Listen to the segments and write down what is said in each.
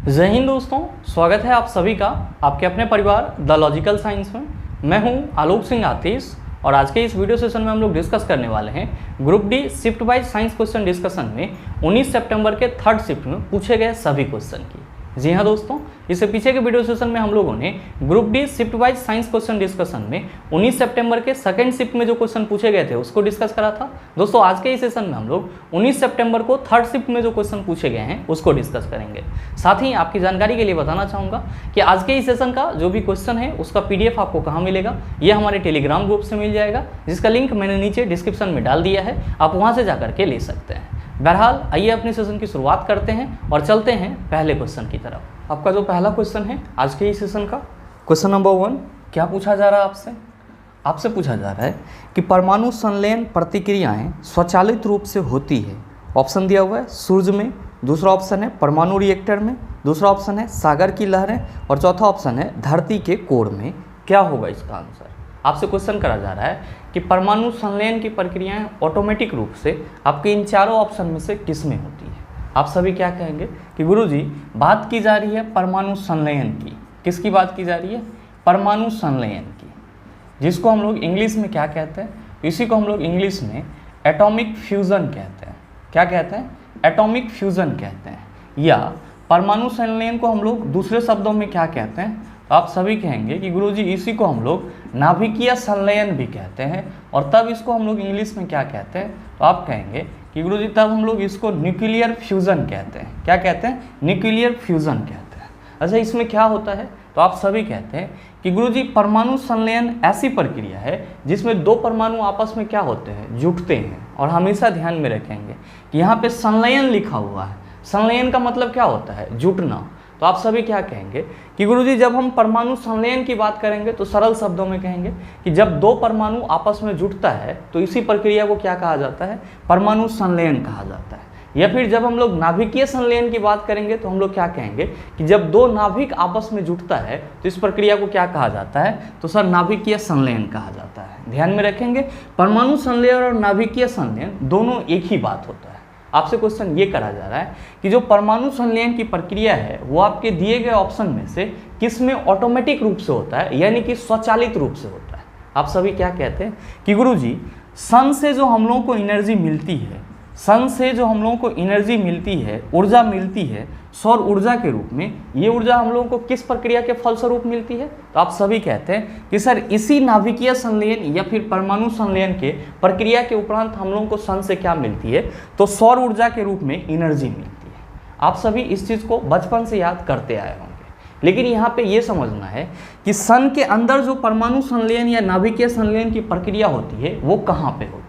जय हिंद दोस्तों, स्वागत है आप सभी का आपके अपने परिवार द लॉजिकल साइंस में। मैं हूं आलोक सिंह आतिश और आज के इस वीडियो सेशन में हम लोग डिस्कस करने वाले हैं group D shift wise science question discussion में 19 सितंबर के थर्ड शिफ्ट में पूछे गए सभी क्वेश्चन की। जी हाँ दोस्तों, इससे पीछे के वीडियो सेशन में हम लोगों ने group D shift wise science question discussion में 19 सितंबर के सेकंड शिफ्ट में जो क्वेश्चन पूछे गए थे उसको डिस्कस करा था। दोस्तों आज के इस सेशन में हम लोग 19 सितंबर को थर्ड शिफ्ट में जो क्वेश्चन पूछे गए हैं उसको डिस्कस करेंगे। साथ ही आपकी जानकारी के लिए बताना चाहूँगा कि आज के इस सेशन का जो भी क्वेश्चन है उसका PDF आपको कहाँ मिलेगा, ये हमारे टेलीग्राम ग्रुप से मिल जाएगा, जिसका लिंक मैंने नीचे डिस्क्रिप्शन में डाल दिया है, आप वहाँ से जाकर के ले सकते हैं। बहरहाल आइए अपने सेशन की शुरुआत करते हैं और चलते हैं पहले क्वेश्चन की तरफ। आपका जो पहला क्वेश्चन है आज के इस सेशन का, क्वेश्चन नंबर 1 क्या पूछा जा रहा है आपसे पूछा जा रहा है कि परमाणु संलयन प्रतिक्रियाएं स्वचालित रूप से होती है। ऑप्शन दिया हुआ है सूर्य में, दूसरा ऑप्शन है परमाणु रिएक्टर में, दूसरा ऑप्शन है सागर की लहरें और चौथा ऑप्शन है धरती के कोर में। क्या होगा इसका आंसर? आपसे क्वेश्चन करा जा रहा है कि परमाणु संलयन की प्रक्रियाएं ऑटोमेटिक रूप से आपके इन चारों ऑप्शन में से किस में होती है। आप सभी क्या कहेंगे कि गुरुजी बात की जा रही है परमाणु संलयन की। किसकी बात की जा रही है? परमाणु संलयन की, जिसको हम लोग इंग्लिश में क्या कहते हैं? इसी को हम लोग इंग्लिश में एटॉमिक फ्यूज़न कहते हैं। क्या कहते हैं? एटॉमिक फ्यूज़न कहते हैं। या परमाणु संलयन को हम लोग दूसरे शब्दों में क्या कहते हैं? तो आप सभी कहेंगे कि गुरुजी इसी को हम लोग नाभिकीय संलयन भी कहते हैं। और तब इसको हम लोग इंग्लिश में क्या कहते हैं? तो आप कहेंगे कि गुरुजी तब हम लोग इसको न्यूक्लियर फ्यूज़न कहते हैं। क्या कहते हैं? न्यूक्लियर फ्यूज़न कहते हैं। अच्छा, इसमें क्या होता है? तो आप सभी कहते हैं कि गुरुजी परमाणु संलयन ऐसी प्रक्रिया है जिसमें दो परमाणु आपस में क्या होते हैं? जुटते हैं। और हमेशा ध्यान में रखेंगे कि यहाँ पे संलयन लिखा हुआ है। संलयन का मतलब क्या होता है? जुटना। तो आप सभी क्या कहेंगे कि गुरुजी जब हम परमाणु संलयन की बात करेंगे तो सरल शब्दों में कहेंगे कि जब दो परमाणु आपस में जुटता है तो इसी प्रक्रिया को क्या कहा जाता है? परमाणु संलयन कहा जाता है। या फिर जब हम लोग नाभिकीय संलयन की बात करेंगे तो हम लोग क्या कहेंगे कि जब दो नाभिक आपस में जुटता है तो इस प्रक्रिया को क्या कहा जाता है? तो सर नाभिकीय संलयन कहा जाता है। ध्यान में रखेंगे, परमाणु संलयन और नाभिकीय संलयन दोनों एक ही बात होता है। आपसे क्वेश्चन ये करा जा रहा है कि जो परमाणु संलयन की प्रक्रिया है वो आपके दिए गए ऑप्शन में से किस में ऑटोमेटिक रूप से होता है, यानी कि स्वचालित रूप से होता है। आप सभी क्या कहते हैं कि गुरुजी सन से जो हम लोगों को एनर्जी मिलती है, सन से जो हम लोगों को एनर्जी मिलती है, ऊर्जा मिलती है सौर ऊर्जा के रूप में, ये ऊर्जा हम लोगों को किस प्रक्रिया के फलस्वरूप मिलती है? तो आप सभी कहते हैं कि सर इसी नाभिकीय संलयन या फिर परमाणु संलयन के प्रक्रिया के उपरांत हम लोगों को सन से क्या मिलती है? तो सौर ऊर्जा के रूप में एनर्जी मिलती है। आप सभी इस चीज़ को बचपन से याद करते आए होंगे, लेकिन यहाँ पे ये समझना है कि सन के अंदर जो परमाणु संलयन या नाभिकीय संलयन की प्रक्रिया होती है वो कहाँ पे होती है?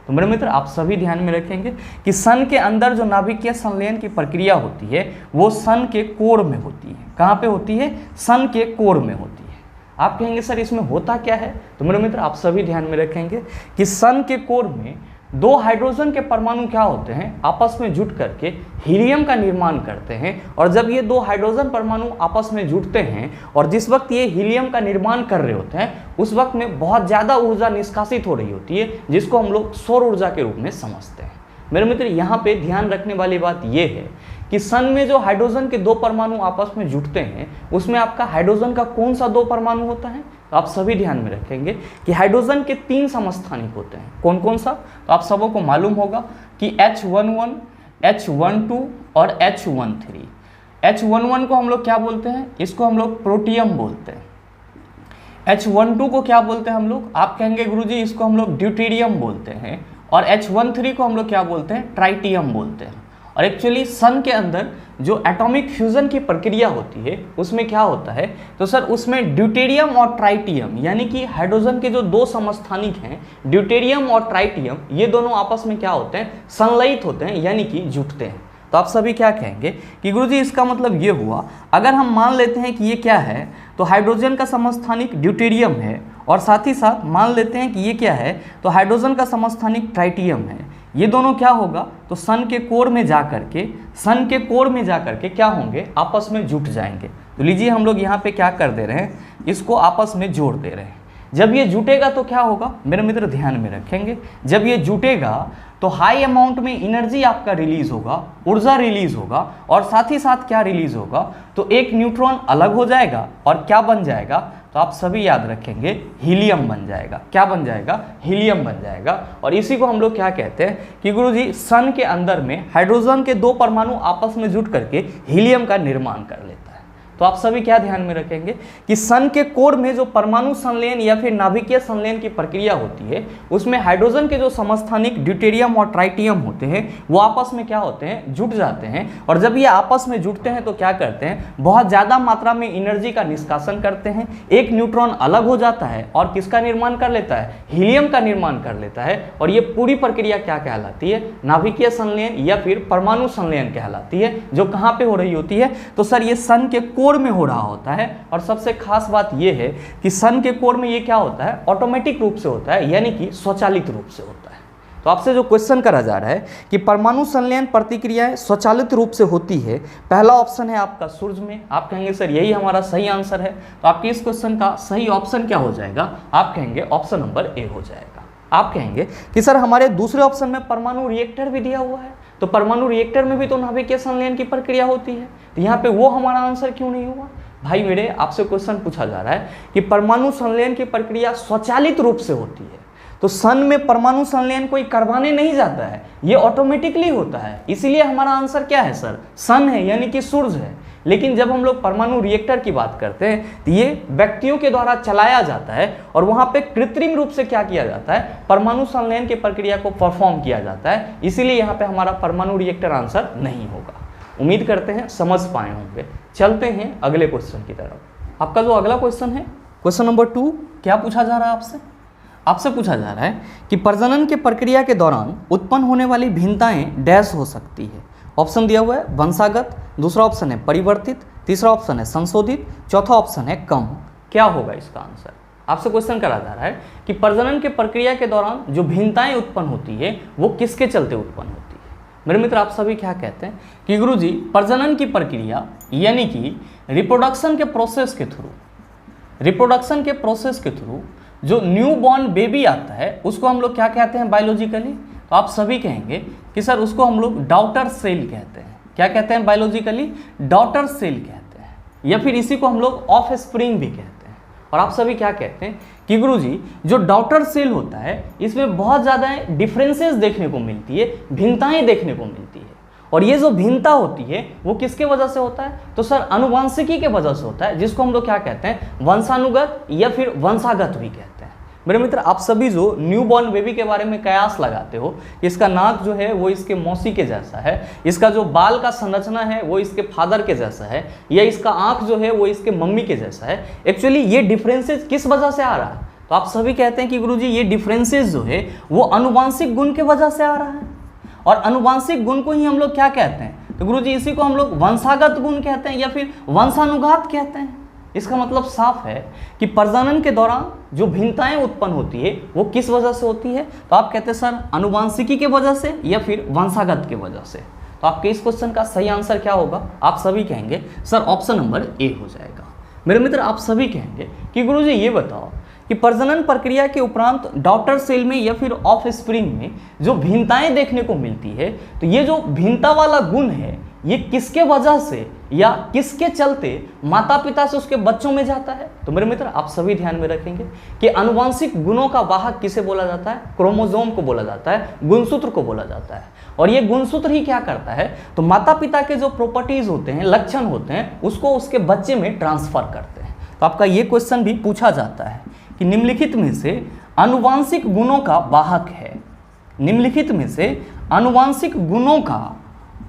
तो मेरे मित्र आप सभी ध्यान में रखेंगे कि सन के अंदर जो नाभिकीय संलयन की प्रक्रिया होती है वो सन के कोर में होती है। कहाँ पे होती है? सन के कोर में होती है। आप कहेंगे सर इसमें होता क्या है? तो मेरे मित्र आप सभी ध्यान में रखेंगे कि सन के कोर में दो हाइड्रोजन के परमाणु क्या होते हैं? आपस में जुट करके हीलियम का निर्माण करते हैं। और जब ये दो हाइड्रोजन परमाणु आपस में जुटते हैं और जिस वक्त ये हीलियम का निर्माण कर रहे होते हैं उस वक्त में बहुत ज़्यादा ऊर्जा निष्कासित हो रही होती है, जिसको हम लोग सौर ऊर्जा के रूप में समझते हैं। मेरे मित्र यहाँ पे ध्यान रखने वाली बात ये है कि सन में जो हाइड्रोजन के दो परमाणु आपस में जुटते हैं उसमें आपका हाइड्रोजन का कौन सा दो परमाणु होता है? तो आप सभी ध्यान में रखेंगे कि हाइड्रोजन के 3 समस्थानिक होते हैं। कौन कौन सा? तो आप सबों को मालूम होगा कि H11, H12 और H13। H11 को हम लोग क्या बोलते हैं? इसको हम लोग प्रोटियम बोलते हैं। H12 को क्या बोलते हैं हम लोग? आप कहेंगे गुरुजी इसको हम लोग ड्यूटेरियम बोलते हैं। और H13 को हम लोग क्या बोलते हैं? ट्राइटियम बोलते हैं। और एक्चुअली सन के अंदर जो एटॉमिक फ्यूजन की प्रक्रिया होती है उसमें क्या होता है? तो सर उसमें ड्यूटेरियम और ट्राइटियम यानी कि हाइड्रोजन के जो दो समस्थानिक हैं ड्यूटेरियम और ट्राइटियम, ये दोनों आपस में क्या होते हैं? संलयित होते हैं, यानी कि जुटते हैं। तो आप सभी क्या कहेंगे कि गुरुजी इसका मतलब ये हुआ, अगर हम मान लेते हैं कि ये क्या है तो हाइड्रोजन का समस्थानिक ड्यूटेरियम है और साथ ही साथ मान लेते हैं कि ये क्या है तो हाइड्रोजन का समस्थानिक ट्राइटियम है, ये दोनों क्या होगा? तो सन के कोर में जा करके क्या होंगे? आपस में जुट जाएंगे। तो लीजिए हम लोग यहाँ पे क्या कर दे रहे हैं? इसको आपस में जोड़ दे रहे हैं। जब ये जुटेगा तो क्या होगा मेरे मित्र, ध्यान में रखेंगे, जब ये जुटेगा तो हाई अमाउंट में एनर्जी आपका रिलीज होगा, ऊर्जा रिलीज होगा, और साथ ही साथ क्या रिलीज होगा, तो एक न्यूट्रॉन अलग हो जाएगा और क्या बन जाएगा, तो आप सभी याद रखेंगे हीलियम बन जाएगा। क्या बन जाएगा, हीलियम बन जाएगा। और इसी को हम लोग क्या कहते हैं कि गुरुजी सन के अंदर में हाइड्रोजन के 2 परमाणु आपस में जुट करके हीलियम का निर्माण कर लेता है। तो आप सभी क्या ध्यान में रखेंगे कि सन के कोर में जो परमाणु संलयन या फिर नाभिकीय संलयन की प्रक्रिया होती है, उसमें हाइड्रोजन के जो समस्थानिक ड्यूटेरियम और ट्राइटियम होते हैं वो आपस में क्या होते हैं, जुट जाते हैं। और जब ये आपस में जुटते हैं तो क्या करते हैं, बहुत ज़्यादा मात्रा में एनर्जी का निष्कासन करते हैं, एक न्यूट्रॉन अलग हो जाता है और किसका निर्माण कर लेता है, हीलियम का निर्माण कर लेता है। और ये पूरी प्रक्रिया क्या कहलाती है, नाभिकीय संलयन या फिर परमाणु संलयन कहलाती है, जो कहाँ पे हो रही होती है, तो सर ये सन के कोर में हो रहा होता है। और सबसे खास बात यह है कि सन के कोर में ये क्या होता है, ऑटोमेटिक रूप से होता है, यानी कि स्वचालित रूप से होता है। तो आपसे जो क्वेश्चन करा जा रहा है कि परमाणु संलयन प्रतिक्रियाएं स्वचालित रूप से होती है, पहला ऑप्शन है आपका सूर्य में। आप कहेंगे सर यही हमारा सही आंसर है, तो आपके इस क्वेश्चन का सही ऑप्शन क्या हो जाएगा, आप कहेंगे ऑप्शन नंबर ए हो जाएगा। आप कहेंगे कि सर हमारे दूसरे ऑप्शन में परमाणु रिएक्टर भी दिया हुआ है, तो परमाणु रिएक्टर में भी तो नाभिकीय संलयन की प्रक्रिया होती है, तो यहाँ पे वो हमारा आंसर क्यों नहीं हुआ। भाई मेरे आपसे क्वेश्चन पूछा जा रहा है कि परमाणु संलयन की प्रक्रिया स्वचालित रूप से होती है, तो सन में परमाणु संलयन कोई करवाने नहीं जाता है, ये ऑटोमेटिकली होता है, इसीलिए हमारा आंसर क्या है सर, सन है, यानी कि सूर्य है। लेकिन जब हम लोग परमाणु रिएक्टर की बात करते हैं तो ये व्यक्तियों के द्वारा चलाया जाता है और वहाँ पे कृत्रिम रूप से क्या किया जाता है, परमाणु संलयन की प्रक्रिया को परफॉर्म किया जाता है, इसीलिए यहाँ पे हमारा परमाणु रिएक्टर आंसर नहीं होगा। उम्मीद करते हैं समझ पाए होंगे। चलते हैं अगले क्वेश्चन की तरफ। आपका जो अगला क्वेश्चन है, क्वेश्चन नंबर 2, क्या पूछा जा रहा है आपसे, आपसे पूछा जा रहा है कि प्रजनन के प्रक्रिया के दौरान उत्पन्न होने वाली भिन्नताएं डैश हो सकती है। ऑप्शन दिया हुआ है वंशागत, दूसरा ऑप्शन है परिवर्तित, तीसरा ऑप्शन है संशोधित, चौथा ऑप्शन है कम। क्या होगा इसका आंसर। आपसे क्वेश्चन करा जा रहा है कि प्रजनन के प्रक्रिया के दौरान जो भिन्नताएं उत्पन्न होती है वो किसके चलते उत्पन्न होती है। मेरे मित्र आप सभी क्या कहते हैं कि गुरुजी प्रजनन की प्रक्रिया यानी कि रिप्रोडक्शन के प्रोसेस के थ्रू, रिप्रोडक्शन के प्रोसेस के थ्रू जो न्यू बॉर्न बेबी आता है उसको हम लोग क्या कहते हैं बायोलॉजिकली, तो आप सभी कहेंगे कि सर उसको हम लोग डॉटर सेल कहते हैं। क्या कहते हैं बायोलॉजिकली, डॉटर सेल कहते हैं, या फिर इसी को हम लोग ऑफ स्प्रिंग भी कहते हैं। और आप सभी क्या कहते हैं कि गुरुजी जो डॉटर सेल होता है इसमें बहुत ज़्यादा डिफरेंसेस देखने को मिलती है, भिन्नताएं देखने को मिलती है। और ये जो भिन्नता होती है वो किसके वजह से होता है, तो सर अनुवांशिकी के वजह से होता है, जिसको हम लोग क्या कहते हैं वंशानुगत या फिर वंशागत भी कहते हैं। मेरे मित्र आप सभी जो न्यू बॉर्न बेबी के बारे में कयास लगाते हो, इसका नाक जो है वो इसके मौसी के जैसा है, इसका जो बाल का संरचना है वो इसके फादर के जैसा है, या इसका आँख जो है वो इसके मम्मी के जैसा है। एक्चुअली ये डिफरेंसेस किस वजह से आ रहा है, तो आप सभी कहते हैं कि गुरुजी ये डिफरेंसेस जो है वो अनुवांशिक गुण के वजह से आ रहा है। और अनुवांशिक गुण को ही हम लोग क्या कहते हैं, तो गुरुजी इसी को हम लोग वंशागत गुण कहते हैं या फिर वंशानुघात कहते हैं। इसका मतलब साफ है कि प्रजनन के दौरान जो भिन्नताएं उत्पन्न होती है वो किस वजह से होती है, तो आप कहते हैं सर अनुवांशिकी के वजह से या फिर वंशागत के वजह से। तो आपके इस क्वेश्चन का सही आंसर क्या होगा, आप सभी कहेंगे सर ऑप्शन नंबर ए हो जाएगा। मेरे मित्र आप सभी कहेंगे कि गुरुजी ये बताओ कि प्रजनन प्रक्रिया के उपरांत डॉटर सेल में या फिर ऑफ स्प्रिंग में जो भिन्नताएं देखने को मिलती है, तो ये जो भिन्नता वाला गुण है ये किसके वजह से या किसके चलते माता पिता से उसके बच्चों में जाता है। तो मेरे मित्र आप सभी ध्यान में रखेंगे कि अनुवांशिक गुणों का वाहक किसे बोला जाता है, क्रोमोसोम को बोला जाता है, गुणसूत्र को बोला जाता है। और ये गुणसूत्र ही क्या करता है, तो माता पिता के जो प्रॉपर्टीज होते हैं, लक्षण होते हैं, उसको उसके बच्चे में ट्रांसफर करते हैं। तो आपका ये क्वेश्चन भी पूछा जाता है कि निम्नलिखित में से अनुवांशिक गुणों का वाहक है, निम्नलिखित में से अनुवांशिक गुणों का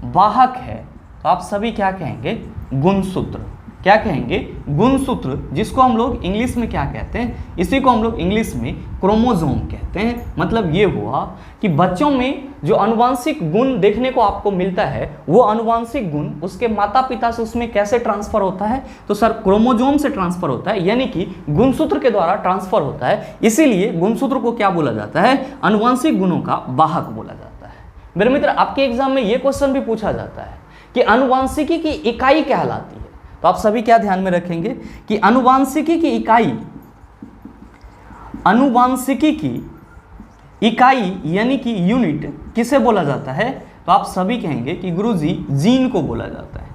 वाहक है, तो आप सभी क्या कहेंगे गुणसूत्र। क्या कहेंगे गुणसूत्र, जिसको हम लोग इंग्लिश में क्या कहते हैं, इसी को हम लोग इंग्लिश में क्रोमोसोम कहते हैं। मतलब ये हुआ कि बच्चों में जो अनुवांशिक गुण देखने को आपको मिलता है वो अनुवांशिक गुण उसके माता पिता से उसमें कैसे ट्रांसफर होता है, तो सर क्रोमोसोम से ट्रांसफर होता है, यानी कि गुणसूत्र के द्वारा ट्रांसफर होता है। इसीलिए गुणसूत्र को क्या बोला जाता है, अनुवांशिक गुणों का वाहक बोला जाता है। मेरे मित्र आपके एग्जाम में ये क्वेश्चन भी पूछा जाता है कि अनुवांशिकी की इकाई कहलाती है, तो आप सभी क्या ध्यान में रखेंगे कि अनुवांशिकी की इकाई आनुवांशिकी की इकाई यानी कि यूनिट किसे बोला जाता है? तो आप सभी कहेंगे कि गुरुजी जीन को बोला जाता है।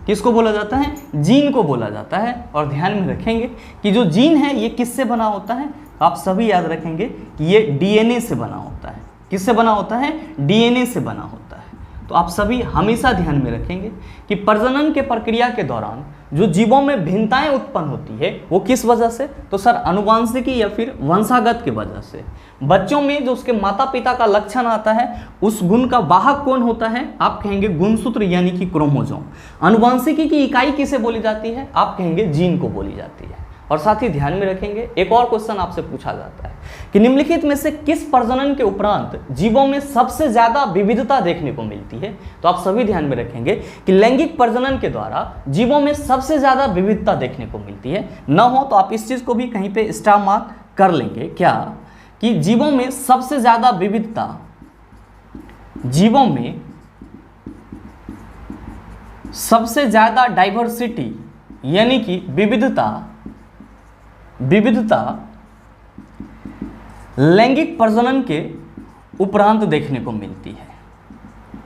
किसको बोला जाता है? जीन को बोला जाता है। और ध्यान में रखेंगे कि जो जीन है ये किससे बना होता है? तो आप सभी याद रखेंगे कि ये डीएनए से बना होता है। किससे बना होता है? डीएनए से बना होता है। तो आप सभी हमेशा ध्यान में रखेंगे कि प्रजनन के प्रक्रिया के दौरान जो जीवों में भिन्नताएं उत्पन्न होती है वो किस वजह से? तो सर आनुवांशिकी या फिर वंशागत की वजह से। बच्चों में जो उसके माता पिता का लक्षण आता है उस गुण का वाहक कौन होता है? आप कहेंगे गुणसूत्र यानी कि क्रोमोसोम। आनुवांशिकी की इकाई किसे बोली जाती है? आप कहेंगे जीन को बोली जाती है। और साथ ही ध्यान में रखेंगे एक और क्वेश्चन आपसे पूछा जाता है कि निम्नलिखित में से किस प्रजनन के उपरांत जीवों में सबसे ज्यादा विविधता देखने को मिलती है? तो आप सभी ध्यान में रखेंगे कि लैंगिक प्रजनन के द्वारा जीवों में सबसे ज्यादा विविधता देखने को मिलती है। न हो तो आप इस चीज को भी कहीं पे स्टार मार्क कर लेंगे, क्या कि जीवों में सबसे ज्यादा विविधता, जीवों में सबसे ज्यादा डाइवर्सिटी यानी कि विविधता लैंगिक प्रजनन के उपरांत देखने को मिलती है।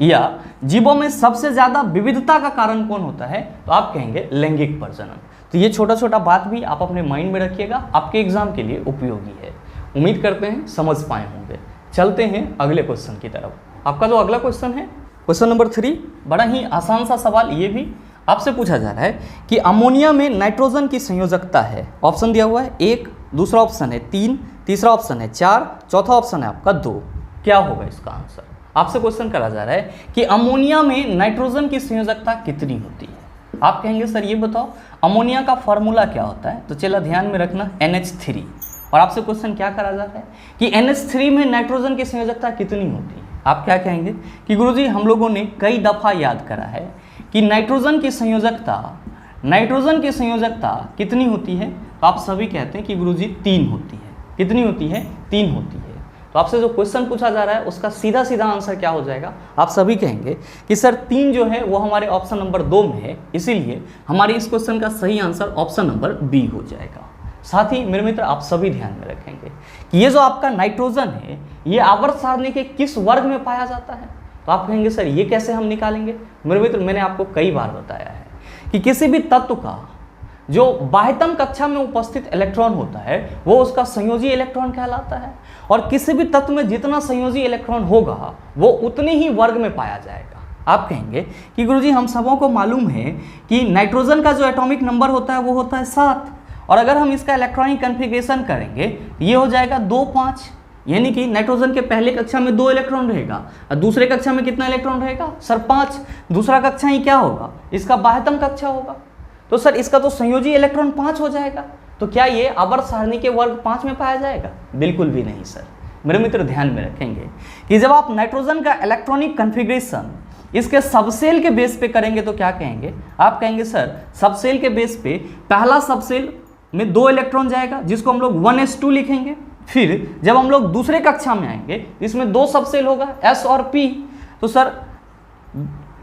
या जीवों में सबसे ज्यादा विविधता का कारण कौन होता है? तो आप कहेंगे लैंगिक प्रजनन। तो ये छोटा छोटा बात भी आप अपने माइंड में रखिएगा, आपके एग्जाम के लिए उपयोगी है। उम्मीद करते हैं समझ पाए होंगे। चलते हैं अगले क्वेश्चन की तरफ। आपका जो अगला क्वेश्चन है क्वेश्चन नंबर 3, बड़ा ही आसान सा सवाल ये भी आपसे पूछा जा रहा है कि अमोनिया में नाइट्रोजन की संयोजकता है। ऑप्शन दिया हुआ है 1, दूसरा ऑप्शन है 3, तीसरा ऑप्शन है 4, चौथा ऑप्शन है आपका 2। क्या होगा इसका आंसर? आपसे क्वेश्चन करा जा रहा है कि अमोनिया में नाइट्रोजन की संयोजकता कितनी होती है। आप कहेंगे सर ये बताओ अमोनिया का फॉर्मूला क्या होता है? तो चला ध्यान में रखना NH3। और आपसे क्वेश्चन क्या करा जा रहा है कि NH3 में नाइट्रोजन की संयोजकता कितनी होती है? आप क्या कहेंगे कि गुरुजी हम लोगों ने कई दफ़ा याद करा है कि नाइट्रोजन की संयोजकता कितनी होती है? तो आप सभी कहते हैं कि गुरुजी 3 होती है। कितनी होती है? 3 होती है। तो आपसे जो क्वेश्चन पूछा जा रहा है उसका सीधा सीधा आंसर क्या हो जाएगा? आप सभी कहेंगे कि सर 3 जो है वो हमारे ऑप्शन नंबर 2 में है, इसीलिए हमारे इस क्वेश्चन का सही आंसर ऑप्शन नंबर बी हो जाएगा। साथ ही मेरे मित्र आप सभी ध्यान में रखेंगे कि ये जो आपका नाइट्रोजन है ये आवर्त सारणी के किस वर्ग में पाया जाता है? तो आप कहेंगे सर ये कैसे हम निकालेंगे? मेरे मित्र मैंने आपको कई बार बताया है कि किसी भी तत्व का जो बाह्यतम कक्षा में उपस्थित इलेक्ट्रॉन होता है वो उसका संयोजी इलेक्ट्रॉन कहलाता है। और किसी भी तत्व में जितना संयोजी इलेक्ट्रॉन होगा वो उतने ही वर्ग में पाया जाएगा। आप कहेंगे कि गुरुजी हम सबों को मालूम है कि नाइट्रोजन का जो एटॉमिक नंबर होता है वो होता है 7, और अगर हम इसका इलेक्ट्रॉनिक कन्फिग्रेशन करेंगे ये हो जाएगा 2, 5, यानी कि नाइट्रोजन के पहले कक्षा में 2 इलेक्ट्रॉन रहेगा और दूसरे कक्षा में कितना इलेक्ट्रॉन रहेगा? सर 5। दूसरा कक्षा ही क्या होगा? इसका बाह्यतम कक्षा होगा। तो सर इसका तो संयोजी इलेक्ट्रॉन 5 हो जाएगा। तो क्या ये आवर्त सारणी के वर्ग 5 में पाया जाएगा? बिल्कुल भी नहीं सर। मेरे मित्र ध्यान में रखेंगे कि जब आप नाइट्रोजन का इलेक्ट्रॉनिक कन्फिग्रेशन इसके सबसेल के बेस पे करेंगे तो क्या कहेंगे? आप कहेंगे सर सबसेल के बेस पे पहला सबसेल में 2 इलेक्ट्रॉन जाएगा जिसको हम लोग 1s2 लिखेंगे। फिर जब हम लोग दूसरे कक्षा में आएंगे इसमें 2 सबसेल होगा S और P। तो सर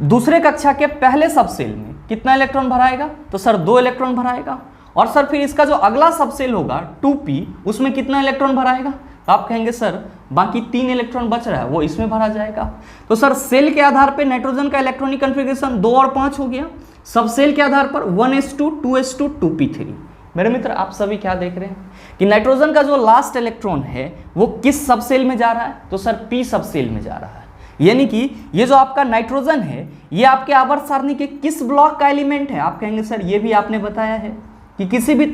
दूसरे कक्षा के पहले सबसेल में कितना इलेक्ट्रॉन भराएगा? तो सर 2 इलेक्ट्रॉन भराएगा। और सर फिर इसका जो अगला सबसेल होगा 2p उसमें कितना इलेक्ट्रॉन भराएगा? तो आप कहेंगे सर बाकी 3 इलेक्ट्रॉन बच रहा है वो इसमें भरा जाएगा। तो सर सेल के आधार पर नाइट्रोजन का इलेक्ट्रॉनिक कन्फिग्रेशन 2 और 5 हो गया। सब सेल के आधार पर 1s2, 2s2, 2p3। मेरे मित्र आप सभी क्या देख रहे हैं कि नाइट्रोजन का जो लास्ट इलेक्ट्रॉन है वो किस सबसेल में जा रहा है? तो सर p सबसेल में जा रहा है। यानी कि ये जो आपका नाइट्रोजन है ये आपके आवर्त सारणी के किस ब्लॉक का एलिमेंट है? आप कहेंगे सर ये भी आपने बताया है कि किसी भी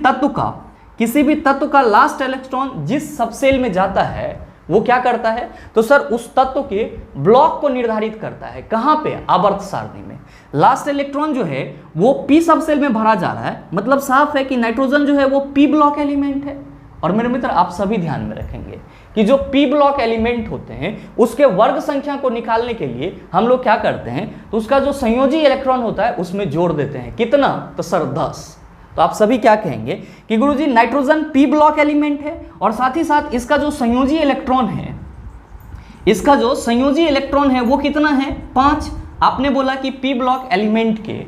तत्व का लास्ट इलेक्ट्रॉन जिस सबसेल में जाता है वो क्या करता है? तो सर उस तत्व के ब्लॉक को निर्धारित करता है। कहाँ पे? आवर्त सारणी में। लास्ट इलेक्ट्रॉन जो है वो p सबसेल में भरा जा रहा है, मतलब साफ है कि नाइट्रोजन जो है वो p ब्लॉक एलिमेंट है। और मेरे मित्र आप सभी ध्यान में रखेंगे कि जो p ब्लॉक एलिमेंट होते हैं उसके वर्ग संख्या को निकालने के लिए हम लोग क्या करते हैं? तो उसका जो संयोजी इलेक्ट्रॉन होता है उसमें जोड़ देते हैं। कितना? तो सर 10। तो आप सभी क्या कहेंगे कि गुरुजी नाइट्रोजन p ब्लॉक एलिमेंट है और साथ ही साथ इसका जो संयोजी इलेक्ट्रॉन है वो कितना है? 5। आपने बोला कि p ब्लॉक एलिमेंट के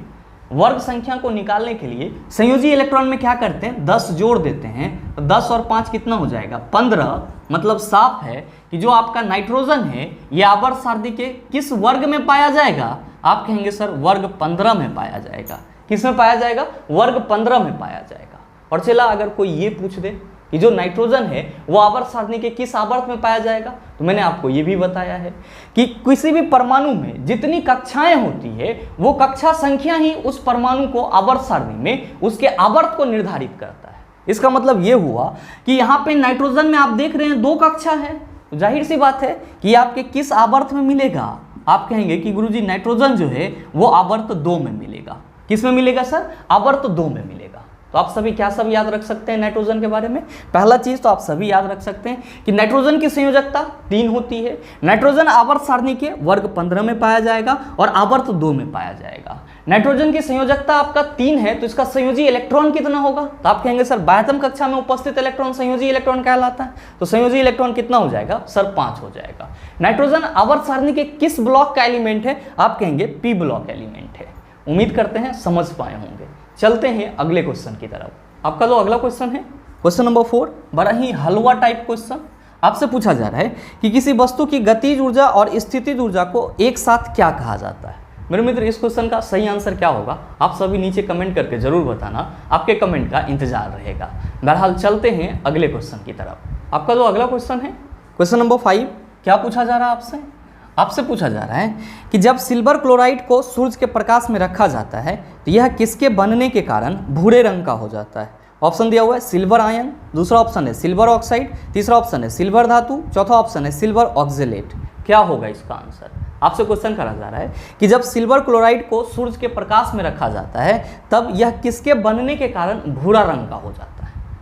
वर्ग संख्या को निकालने के लिए संयोजी इलेक्ट्रॉन में क्या करते हैं, 10 जोड़ देते हैं, तो 10 और 5 कितना हो जाएगा, 15। मतलब साफ है कि जो आपका नाइट्रोजन है ये आवर्त सारणी के किस वर्ग में पाया जाएगा, आप कहेंगे सर वर्ग 15 में पाया जाएगा। किस में पाया जाएगा, वर्ग 15 में पाया जाएगा। और चला अगर कोई ये पूछ दे कि जो नाइट्रोजन है वो आवर्त सारणी के किस आवर्त में पाया जाएगा, तो मैंने आपको ये भी बताया है कि किसी भी परमाणु में जितनी कक्षाएं होती है वो कक्षा संख्या ही उस परमाणु को आवर्त सारणी में उसके आवर्त को निर्धारित करता है। इसका मतलब ये हुआ कि यहाँ पे नाइट्रोजन में आप देख रहे हैं 2 कक्षा है, तो जाहिर सी बात है कि आपके किस आवर्त में मिलेगा, आप कहेंगे कि गुरुजी नाइट्रोजन जो है वो आवर्त 2 में मिलेगा। किस में मिलेगा सर, आवर्त 2 में मिलेगा। तो आप सभी क्या सब याद रख सकते हैं नाइट्रोजन के बारे में, पहला चीज तो आप सभी याद रख सकते हैं कि नाइट्रोजन की संयोजकता 3 होती है। नाइट्रोजन आवर्त सारणी के वर्ग 15 में पाया जाएगा और आवर्त 2 में पाया जाएगा। नाइट्रोजन की संयोजकता आपका 3 है, तो इसका संयोजी इलेक्ट्रॉन कितना होगा, तो आप कहेंगे सर 12वीं कक्षा में उपस्थित इलेक्ट्रॉन संयोजी इलेक्ट्रॉन कहलाता है, तो संयोजी इलेक्ट्रॉन कितना हो जाएगा सर 5 हो जाएगा। नाइट्रोजन आवर्त सारणी के किस ब्लॉक का एलिमेंट है, आप कहेंगे पी ब्लॉक एलिमेंट है। उम्मीद करते हैं समझ पाए होंगे। चलते हैं अगले क्वेश्चन की तरफ। आपका जो अगला क्वेश्चन है क्वेश्चन नंबर 4, बड़ा ही हलवा टाइप क्वेश्चन। आपसे पूछा जा रहा है कि किसी वस्तु की गतिज ऊर्जा और स्थितिज ऊर्जा को एक साथ क्या कहा जाता है। मेरे मित्र इस क्वेश्चन का सही आंसर क्या होगा आप सभी नीचे कमेंट करके जरूर बताना, आपके कमेंट का इंतजार रहेगा। बहरहाल चलते हैं अगले क्वेश्चन की तरफ। आपका जो अगला क्वेश्चन है क्वेश्चन नंबर 5, क्या पूछा जा रहा है आपसे पूछा जा रहा है कि जब सिल्वर क्लोराइड को सूरज के प्रकाश में रखा जाता है तो यह किसके बनने के कारण भूरे रंग का हो जाता है। ऑप्शन दिया हुआ है सिल्वर आयन, दूसरा ऑप्शन है सिल्वर ऑक्साइड, तीसरा ऑप्शन है सिल्वर धातु, चौथा ऑप्शन है सिल्वर ऑक्जेलेट। क्या होगा इसका आंसर, आपसे क्वेश्चन करा जा रहा है कि जब सिल्वर क्लोराइड को सूरज के प्रकाश में रखा जाता है तब यह किसके बनने के कारण भूरा रंग का हो जाता है।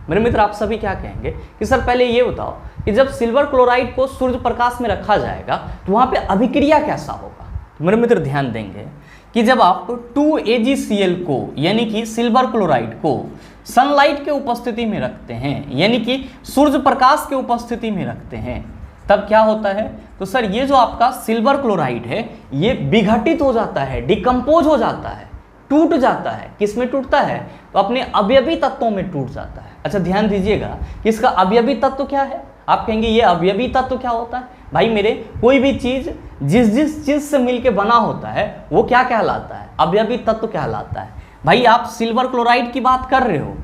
मेरे मित्र आप सभी क्या कहेंगे कि सर पहले ये बताओ कि जब सिल्वर क्लोराइड को सूर्य प्रकाश में रखा जाएगा तो वहाँ पे अभिक्रिया कैसा होगा। तो मेरे मित्र ध्यान देंगे कि जब आप 2AgCl को यानी कि सिल्वर क्लोराइड को सनलाइट के उपस्थिति में रखते हैं, यानी कि सूर्य प्रकाश के उपस्थिति में रखते हैं, तब क्या होता है, तो सर ये जो आपका सिल्वर क्लोराइड है ये विघटित हो जाता है, डिकम्पोज हो जाता है, टूट जाता है। किस में टूटता है, तो अपने अवयवी तत्वों में टूट जाता है। अच्छा ध्यान दीजिएगा कि इसका अवयवी तत्व क्या है, आप कहेंगे ये अवयवी तत्व क्या होता है। भाई मेरे कोई भी चीज जिस जिस चीज से मिलके बना होता है वो क्या कहलाता है, अवयवी तत्व कहलाता है। भाई आप सिल्वर क्लोराइड की बात कर रहे हो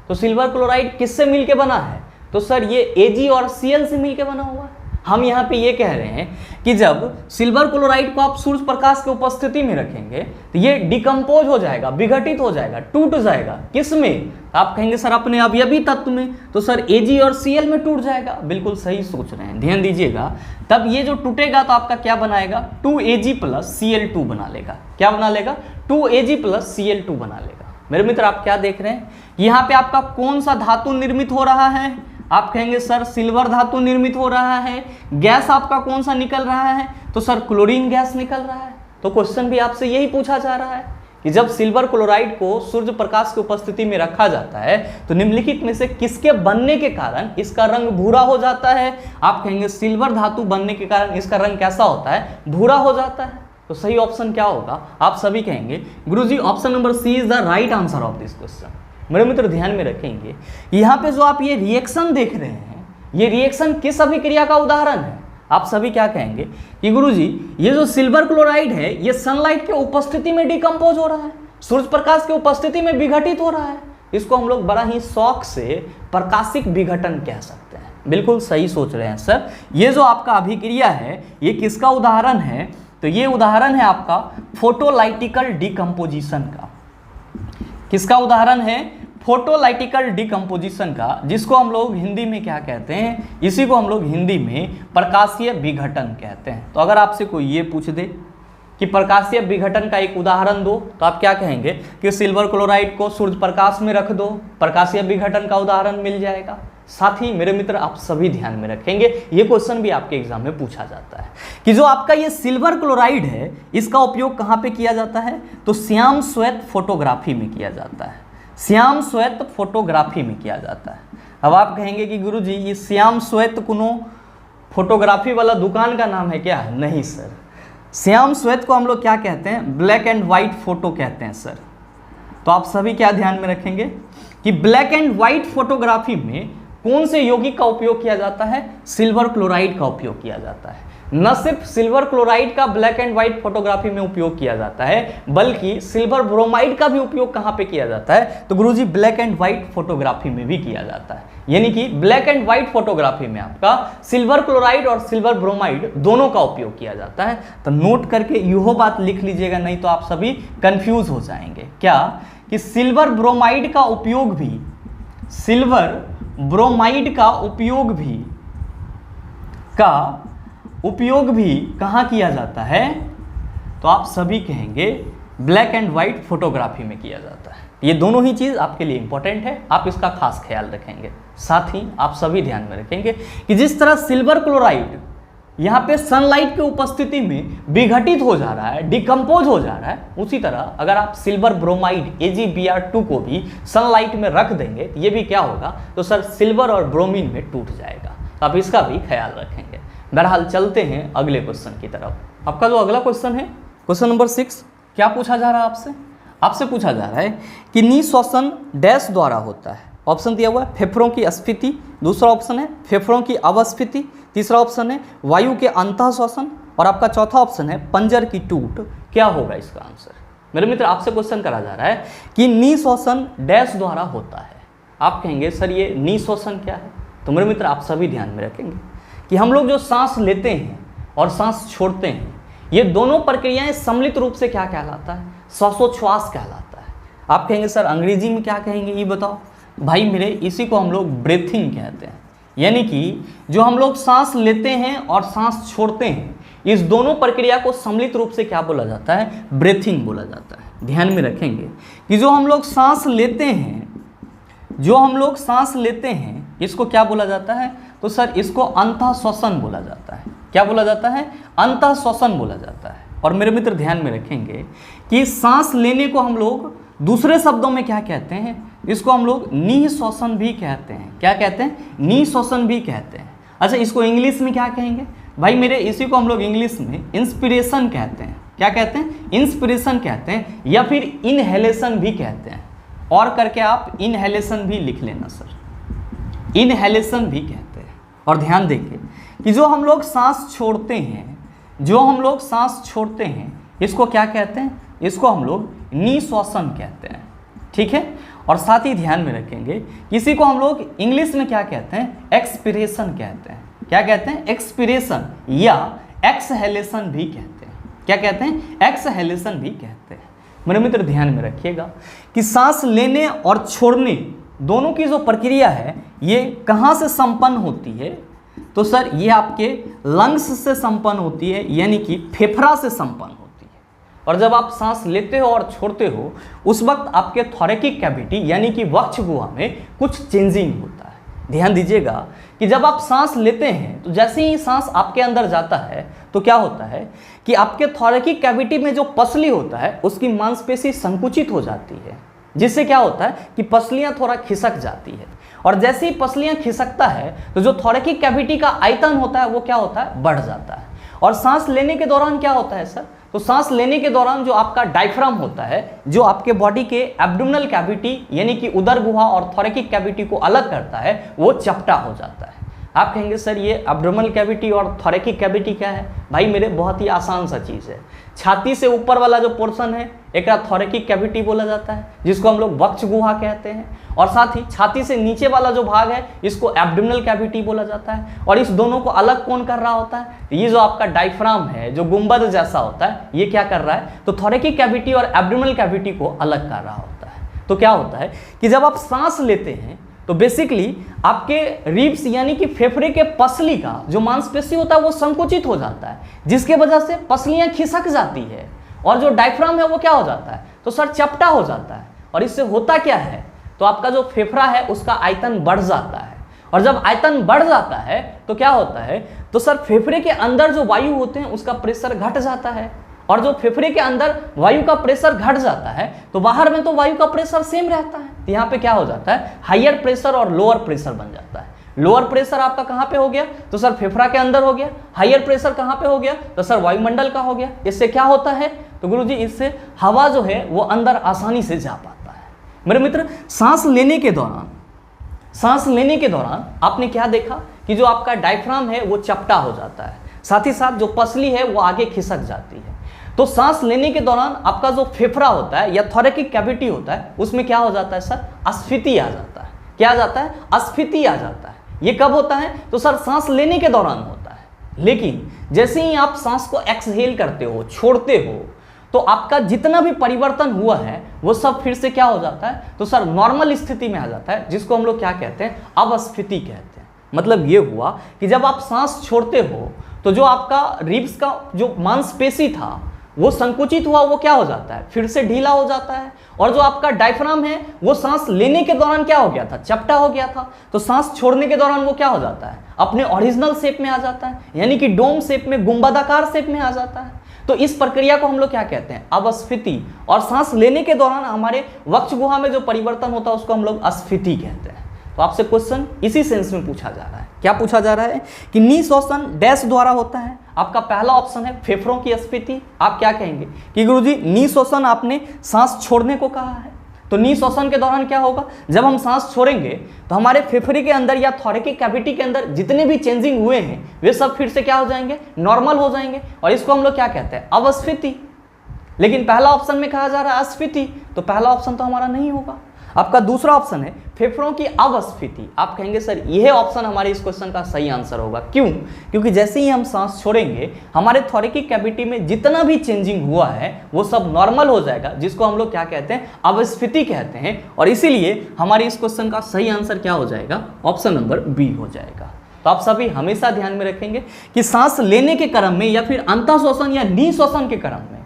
तो सिल्वर क्लोराइड किससे मिलके बना है, तो सर ये Ag और Cl से मिलके बना हुआ है। हम यहाँ पे ये कह रहे हैं कि जब सिल्वर क्लोराइड को आप सूर्य प्रकाश की उपस्थिति में रखेंगे तो ये डिकम्पोज हो जाएगा, विघटित हो जाएगा, टूट जाएगा। किस में, आप कहेंगे सर अपने अवयवी तत्व में, तो सर Ag और Cl में टूट जाएगा। बिल्कुल सही सोच रहे हैं, ध्यान दीजिएगा। तब ये जो टूटेगा तो आपका क्या बनाएगा, 2Ag + Cl2 बना लेगा। क्या बना लेगा, 2Ag + Cl2 बना लेगा। मेरे मित्र आप क्या देख रहे हैं, यहाँ पे आपका कौन सा धातु निर्मित हो रहा है, आप कहेंगे सर सिल्वर धातु निर्मित हो रहा है। गैस आपका कौन सा निकल रहा है, तो सर क्लोरीन गैस निकल रहा है। तो क्वेश्चन भी आपसे यही पूछा जा रहा है कि जब सिल्वर क्लोराइड को सूर्य प्रकाश की उपस्थिति में रखा जाता है तो निम्नलिखित में से किसके बनने के कारण इसका रंग भूरा हो जाता है। आप कहेंगे सिल्वर धातु बनने के कारण इसका रंग कैसा होता है, भूरा हो जाता है। तो सही ऑप्शन क्या होगा, आप सभी कहेंगे गुरुजी option number C is the right answer of this question. मेरे मित्र ध्यान में रखेंगे यहाँ पे जो आप ये रिएक्शन देख रहे हैं ये रिएक्शन किस अभिक्रिया का उदाहरण है। आप सभी क्या कहेंगे कि गुरुजी ये जो सिल्वर क्लोराइड है ये सनलाइट के उपस्थिति में डिकम्पोज हो रहा है, सूर्य प्रकाश की उपस्थिति में विघटित हो रहा है। इसको हम लोग बड़ा ही शौक से प्रकाशिक विघटन कह सकते हैं। बिल्कुल सही सोच रहे हैं सर। ये जो आपका अभिक्रिया है ये किसका उदाहरण है, तो ये उदाहरण है आपका फोटोलाइटिकल डिकम्पोजिशन का। किसका उदाहरण है, फोटोलाइटिकल डिकम्पोजिशन का, जिसको हम लोग हिंदी में क्या कहते हैं, इसी को हम लोग हिंदी में प्रकाशीय विघटन कहते हैं। तो अगर आपसे कोई ये पूछ दे कि प्रकाशीय विघटन का एक उदाहरण दो तो आप क्या कहेंगे कि सिल्वर क्लोराइड को सूर्य प्रकाश में रख दो, प्रकाशीय विघटन का उदाहरण मिल जाएगा। साथ ही मेरे मित्र आप सभी ध्यान में रखेंगे ये क्वेश्चन भी आपके एग्जाम में पूछा जाता है कि जो आपका ये सिल्वर क्लोराइड है इसका उपयोग कहाँ पे किया जाता है, तो श्याम श्वेत फोटोग्राफी में किया जाता है। श्याम श्वेत फोटोग्राफी में किया जाता है। अब आप कहेंगे कि गुरुजी ये श्याम श्वेत कोनो फोटोग्राफी वाला दुकान का नाम है क्या, नहीं सर। श्याम श्वेत को हम लोग क्या कहते हैं, ब्लैक एंड व्हाइट फोटो कहते हैं सर। तो आप सभी क्या ध्यान में रखेंगे कि ब्लैक एंड व्हाइट फोटोग्राफी में कौन से यौगिक का उपयोग किया जाता है? सिल्वर क्लोराइड का उपयोग किया जाता है। न सिर्फ सिल्वर क्लोराइड का ब्लैक एंड व्हाइट फोटोग्राफी में उपयोग किया जाता है, बल्कि सिल्वर ब्रोमाइड का भी उपयोग कहां पे किया जाता है? तो गुरुजी ब्लैक एंड व्हाइट फोटोग्राफी में भी किया जाता है। यानी कि ब्लैक एंड व्हाइट फोटोग्राफी में आपका सिल्वर क्लोराइड और सिल्वर ब्रोमाइड दोनों का उपयोग किया जाता है। तो नोट करके यह बात लिख लीजिएगा, नहीं तो आप सभी कंफ्यूज हो जाएंगे। क्या कि सिल्वर ब्रोमाइड का उपयोग भी, सिल्वर ब्रोमाइड का उपयोग भी कहां किया जाता है? तो आप सभी कहेंगे ब्लैक एंड व्हाइट फोटोग्राफी में किया जाता है। ये दोनों ही चीज आपके लिए इंपॉर्टेंट है, आप इसका खास ख्याल रखेंगे। साथ ही आप सभी ध्यान में रखेंगे कि जिस तरह सिल्वर क्लोराइड यहाँ पे सनलाइट की उपस्थिति में विघटित हो जा रहा है, डिकम्पोज हो जा रहा है, उसी तरह अगर आप सिल्वर ब्रोमाइड AgBr2 को भी सनलाइट में रख देंगे तो ये भी क्या होगा? तो सर सिल्वर और ब्रोमीन में टूट जाएगा। तो आप इसका भी ख्याल रखेंगे। बहरहाल चलते हैं अगले क्वेश्चन की तरफ। आपका जो अगला क्वेश्चन है, क्वेश्चन नंबर 6, क्या पूछा जा रहा है आपसे? आपसे पूछा जा रहा है कि निःश्वसन डैश द्वारा होता है। ऑप्शन दिया हुआ है फेफड़ों की स्फीति, दूसरा ऑप्शन है फेफड़ों की अवस्फीति, तीसरा ऑप्शन है वायु के अंतःश्वसन और आपका चौथा ऑप्शन है पंजर की टूट। क्या होगा इसका आंसर? मेरे मित्र आपसे क्वेश्चन करा जा रहा है कि निःश्वसन डैश द्वारा होता है। आप कहेंगे सर ये निःश्वसन क्या है? तो मेरे मित्र आप सभी ध्यान में रखेंगे कि हम लोग जो सांस लेते हैं और सांस छोड़ते हैं, ये दोनों प्रक्रियाएं सम्मिलित रूप से क्या कहलाता है? श्वासोच्छ्वास कहलाता है। आप कहेंगे सर अंग्रेजी में क्या कहेंगे ये बताओ? भाई मेरे इसी को हम लोग ब्रीथिंग कहते हैं। यानी कि जो हम लोग सांस लेते हैं और सांस छोड़ते हैं, इस दोनों प्रक्रिया को सम्मिलित रूप से क्या बोला जाता है? ब्रीथिंग बोला जाता है। ध्यान में रखेंगे कि जो हम लोग सांस लेते हैं, इसको क्या बोला जाता है? तो सर इसको अंतःश्वसन बोला जाता है। क्या बोला जाता है? अंतःश्वसन बोला जाता है। और मेरे मित्र ध्यान में रखेंगे कि सांस लेने को हम लोग दूसरे शब्दों में क्या कहते हैं? इसको हम लोग निःश्वसन भी कहते हैं। क्या कहते हैं? निःश्वसन भी कहते हैं। अच्छा, इसको इंग्लिश में क्या कहेंगे? भाई मेरे इसी को हम लोग इंग्लिश में इंस्पिरेशन कहते हैं। क्या कहते हैं? इंस्पिरेशन कहते हैं, या फिर इनहेलेशन भी कहते हैं। और करके आप इनहेलेशन भी लिख लेना सर, इनहेलेशन भी कहते हैं। और ध्यान देंगे कि जो हम लोग सांस छोड़ते हैं, इसको क्या कहते हैं? इसको हम लोग निःश्वसन कहते हैं। ठीक है। और साथ ही ध्यान में रखेंगे इसी को हम लोग इंग्लिश में क्या कहते हैं? एक्सपीरेशन कहते हैं। क्या कहते हैं? एक्सपीरेशन या एक्सहेलेशन भी कहते हैं। क्या कहते हैं? एक्सहेलेशन भी कहते हैं। मेरे मित्र ध्यान में रखिएगा कि सांस लेने और छोड़ने दोनों की जो प्रक्रिया है ये कहाँ से संपन्न होती है? तो सर ये आपके लंग्स से संपन्न होती है, यानी कि फेफड़ा से संपन्न होती है। और जब आप सांस लेते हो और छोड़ते हो उस वक्त आपके थोरैकिक कैविटी यानी कि वक्ष गुहा में कुछ चेंजिंग होता है। ध्यान दीजिएगा कि जब आप सांस लेते हैं तो जैसे ही सांस आपके अंदर जाता है तो क्या होता है कि आपके थोरैकिक कैविटी में जो पसली होता है उसकी मांसपेशी संकुचित हो जाती है, जिससे क्या होता है कि पसलियां थोड़ा खिसक जाती है। और जैसे ही पसलियां खिसकता है तो जो थोरैकिक कैविटी का आयतन होता है वो क्या होता है? बढ़ जाता है। और सांस लेने के दौरान क्या होता है सर? तो सांस लेने के दौरान जो आपका डायफ्राम होता है, जो आपके बॉडी के एब्डोमिनल कैविटी यानी कि उदर गुहा और थोरैकिक कैविटी को अलग करता है, वो चपटा हो जाता है। आप कहेंगे सर ये एब्डोमिनल कैविटी और थोरैकिक कैविटी क्या है? भाई मेरे बहुत ही आसान सा चीज़ है। छाती से ऊपर वाला जो पोर्शन है एक थोरैकिक कैविटी बोला जाता है, जिसको हम लोग वक्ष गुहा कहते हैं। और साथ ही छाती से नीचे वाला जो भाग है इसको एब्डोमिनल कैविटी बोला जाता है। और इस दोनों को अलग कौन कर रहा होता है? ये जो आपका डायफ्राम है, जो गुंबद जैसा होता है, ये क्या कर रहा है? तो थोरैकिक कैविटी और एब्डोमिनल कैविटी को अलग कर रहा होता है। तो क्या होता है कि जब आप सांस लेते हैं तो बेसिकली आपके रिब्स यानी कि फेफड़े के पसली का जो मांसपेशी होता है वो संकुचित हो जाता है, जिसके वजह से पसलियां खिसक जाती है और जो डायफ्राम है वो क्या हो जाता है? तो सर चपटा हो जाता है। और इससे होता क्या है? तो आपका जो फेफड़ा है उसका आयतन बढ़ जाता है। और जब आयतन बढ़ जाता है तो क्या होता है? तो सर फेफड़े के अंदर जो वायु होते हैं उसका प्रेशर घट जाता है। और जो फेफड़े के अंदर वायु का प्रेशर घट जाता है तो बाहर में तो वायु का प्रेशर सेम रहता है। तो यहाँ पे क्या हो जाता है? हायर प्रेशर और लोअर प्रेशर बन जाता है। लोअर प्रेशर आपका कहाँ पे हो गया? तो सर फेफड़ा के अंदर हो गया। हायर प्रेशर कहाँ पे हो गया? तो सर वायुमंडल का हो गया। इससे क्या होता है? तो गुरुजी इससे हवा जो है वो अंदर आसानी से जा पाता है। मेरे मित्र, सांस लेने के दौरान आपने क्या देखा कि जो आपका डायफ्राम है वो चपटा हो जाता है, साथ ही साथ जो पसली है वो आगे खिसक जाती है। तो सांस लेने के दौरान आपका जो फेफड़ा होता है या थोरेकिक कैविटी होता है उसमें क्या हो जाता है सर, अस्फीति आ जाता है। क्या आ जाता है? अस्फीति आ जाता है। ये कब होता है? तो सर सांस लेने के दौरान होता है। लेकिन जैसे ही आप सांस को एक्सहेल करते हो, छोड़ते हो, तो आपका जितना भी परिवर्तन हुआ है वो सब फिर से क्या हो जाता है? तो सर नॉर्मल स्थिति में आ जाता है, जिसको हम लोग क्या कहते हैं? अवस्थिति कहते हैं। मतलब ये हुआ कि जब आप सांस छोड़ते हो तो जो आपका रिब्स का जो मांसपेशी था वो संकुचित हुआ, वो क्या हो जाता है? फिर से ढीला हो जाता है। और जो आपका डायफ्राम है वो सांस लेने के दौरान क्या हो गया था? चपटा हो गया था। तो सांस छोड़ने के दौरान वो क्या हो जाता है? अपने ओरिजिनल शेप में आ जाता है, यानी कि डोम शेप में, गुंबदाकार शेप में आ जाता है। तो इस प्रक्रिया को हम लोग क्या कहते हैं? अवस्थिति। और सांस लेने के दौरान हमारे वक्ष गुहा में जो परिवर्तन होता है उसको हम लोग अस्फीति कहते हैं। तो आपसे क्वेश्चन इसी सेंस में पूछा जा रहा है। क्या पूछा जा रहा है कि निःश्वसन डैश द्वारा होता है। आपका पहला ऑप्शन है फेफड़ों की अस्फीति। आप क्या कहेंगे कि गुरुजी निःश्वसन आपने सांस छोड़ने को कहा है, तो निःश्वसन के दौरान क्या होगा? जब हम सांस छोड़ेंगे तो हमारे फेफड़े के अंदर या थोरेकिक कैविटी के अंदर जितने भी चेंजिंग हुए हैं वे सब फिर से क्या हो जाएंगे? नॉर्मल हो जाएंगे। और इसको हम लोग क्या कहते हैं? अवस्थिति। लेकिन पहला ऑप्शन में कहा जा रहा है अस्फीति, तो पहला ऑप्शन तो हमारा नहीं होगा। आपका दूसरा ऑप्शन है फेफड़ों की अवस्थिति। आप कहेंगे सर यह ऑप्शन हमारे इस क्वेश्चन का सही आंसर होगा। क्यों? क्योंकि जैसे ही हम सांस छोड़ेंगे हमारे थोरेकिक कैविटी में जितना भी चेंजिंग हुआ है वो सब नॉर्मल हो जाएगा, जिसको हम लोग क्या कहते हैं? अवस्थिति कहते हैं। और इसीलिए हमारे इस क्वेश्चन का सही आंसर क्या हो जाएगा? ऑप्शन नंबर बी हो जाएगा। तो आप सभी हमेशा ध्यान में रखेंगे कि सांस लेने के क्रम में या फिर अंतःश्वसन या निःश्वसन के क्रम में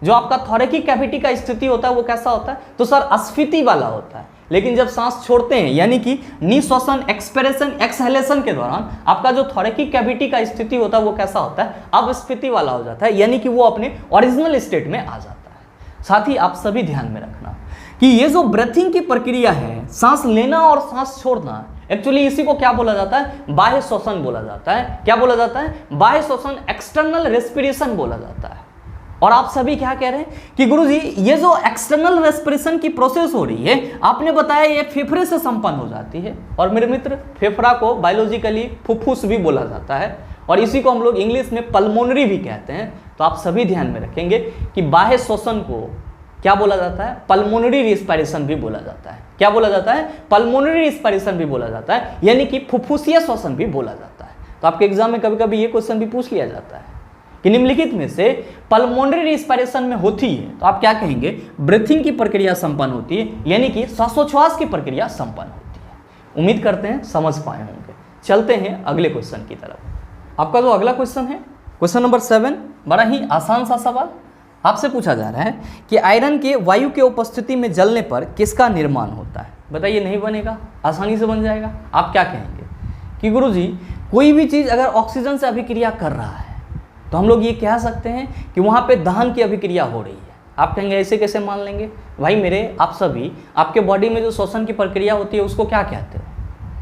जो आपका थोरेकिक कैविटी का स्थिति होता है वो कैसा होता है? तो सर अस्फीति वाला होता है। लेकिन जब सांस छोड़ते हैं यानी कि निःश्वसन, एक्सपिरेशन, एक्सहेलेशन के दौरान आपका जो थोरेकिक कैविटी का स्थिति होता है वो कैसा होता है? अवस्थिति वाला हो जाता है, यानी कि वो अपने ओरिजिनल स्टेट में आ जाता है। साथ ही आप सभी ध्यान में रखना कि ये जो ब्रीथिंग की प्रक्रिया है, सांस लेना और सांस छोड़ना, एक्चुअली इसी को क्या बोला जाता है? बाह्य श्वसन बोला जाता है। क्या बोला जाता है? बाह्य श्वसन, एक्सटर्नल रेस्पिरेशन बोला जाता है। और आप सभी क्या कह रहे हैं कि गुरुजी ये जो एक्सटर्नल रेस्पिरेशन की प्रोसेस हो रही है, आपने बताया ये फेफड़े से संपन्न हो जाती है। और मेरे मित्र, फेफड़ा को बायोलॉजिकली फुफ्फुस भी बोला जाता है और इसी को हम लोग इंग्लिश में पल्मोनरी भी कहते हैं। तो आप सभी ध्यान में रखेंगे कि बाह्य श्वसन को क्या बोला जाता है? पल्मोनरी रेस्पिरेशन भी बोला जाता है। क्या बोला जाता है? पल्मोनरी रेस्पिरेशन भी बोला जाता है, यानी कि फुफ्फुसीय श्वसन भी बोला जाता है। तो आपके एग्जाम में कभी कभी ये क्वेश्चन भी पूछ लिया जाता है कि निम्नलिखित में से पल्मोनरी रेस्पिरेशन में होती है, तो आप क्या कहेंगे? ब्रीथिंग की प्रक्रिया संपन्न होती है, यानी कि श्वासोच्छ्वास की प्रक्रिया संपन्न होती है। उम्मीद करते हैं समझ पाए होंगे। चलते हैं अगले क्वेश्चन की तरफ। आपका जो अगला क्वेश्चन है, क्वेश्चन नंबर 7, बड़ा ही आसान सा सवाल आपसे पूछा जा रहा है कि आयरन के वायु के उपस्थिति में जलने पर किसका निर्माण होता है? बताइए, नहीं बनेगा? आसानी से बन जाएगा। आप क्या कहेंगे कि गुरुजी कोई भी चीज़ अगर ऑक्सीजन से अभिक्रिया कर रहा है तो हम लोग ये कह सकते हैं कि वहाँ पे दहन की अभिक्रिया हो रही है। आप कहेंगे ऐसे कैसे मान लेंगे? भाई मेरे, आप सभी, आपके बॉडी में जो श्वसन की प्रक्रिया होती है उसको क्या कहते हो?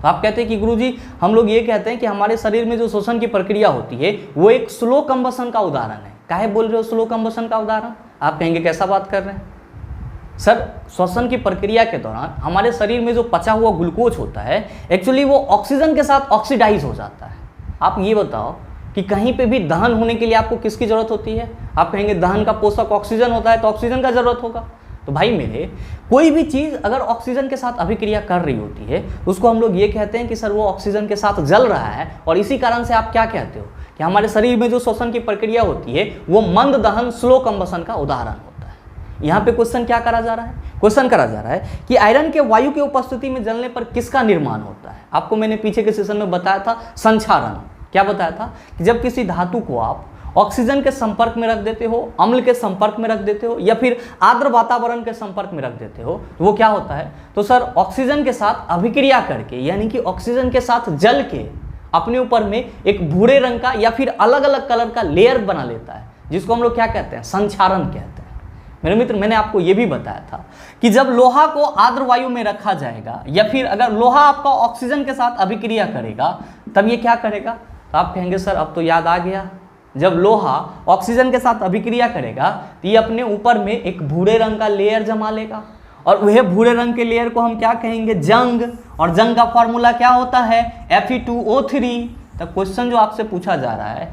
तो आप कहते हैं कि गुरुजी हम लोग ये कहते हैं कि हमारे शरीर में जो श्वसन की प्रक्रिया होती है वो एक स्लो कंबशन का उदाहरण है। काहे बोल रहे हो स्लो कंबशन का उदाहरण? आप कहेंगे कैसा बात कर रहे हैं सर? श्वसन की प्रक्रिया के दौरान हमारे शरीर में जो पचा हुआ ग्लूकोज होता है एक्चुअली वो ऑक्सीजन के साथ ऑक्सीडाइज हो जाता है। आप ये बताओ कि कहीं पे भी दहन होने के लिए आपको किसकी जरूरत होती है? आप कहेंगे दहन का पोषक ऑक्सीजन होता है, तो ऑक्सीजन का जरूरत होगा। तो भाई मेरे, कोई भी चीज़ अगर ऑक्सीजन के साथ अभिक्रिया कर रही होती है उसको हम लोग ये कहते हैं कि सर वो ऑक्सीजन के साथ जल रहा है। और इसी कारण से आप क्या कहते हो कि हमारे शरीर में जो श्वसन की प्रक्रिया होती है वो मंद दहन, स्लो कंबशन का उदाहरण होता है। यहाँ पे क्वेश्चन क्या करा जा रहा है? क्वेश्चन करा जा रहा है कि आयरन के वायु के उपस्थिति में जलने पर किसका निर्माण होता है? आपको मैंने पीछे के सेशन में बताया था संक्षारण। क्या बताया था कि जब किसी धातु को आप ऑक्सीजन के संपर्क में रख देते हो, अम्ल के संपर्क में रख देते हो या फिर आर्द्र वातावरण के संपर्क में रख देते हो तो वो क्या होता है? तो सर ऑक्सीजन के साथ अभिक्रिया करके, यानी कि ऑक्सीजन के साथ जल के अपने ऊपर में एक भूरे रंग का या फिर अलग अलग कलर का लेयर बना लेता है, जिसको हम लोग क्या कहते हैं? संक्षारण कहते हैं। मेरे मित्र, मैंने आपको ये भी बताया था कि जब लोहा को आर्द्र वायु में रखा जाएगा या फिर अगर लोहा आपका ऑक्सीजन के साथ अभिक्रिया करेगा तब ये क्या करेगा? तो आप कहेंगे सर अब तो याद आ गया, जब लोहा ऑक्सीजन के साथ अभिक्रिया करेगा तो ये अपने ऊपर में एक भूरे रंग का लेयर जमा लेगा और वह भूरे रंग के लेयर को हम क्या कहेंगे, जंग, और जंग का फॉर्मूला क्या होता है, Fe2O3। तो क्वेश्चन जो आपसे पूछा जा रहा है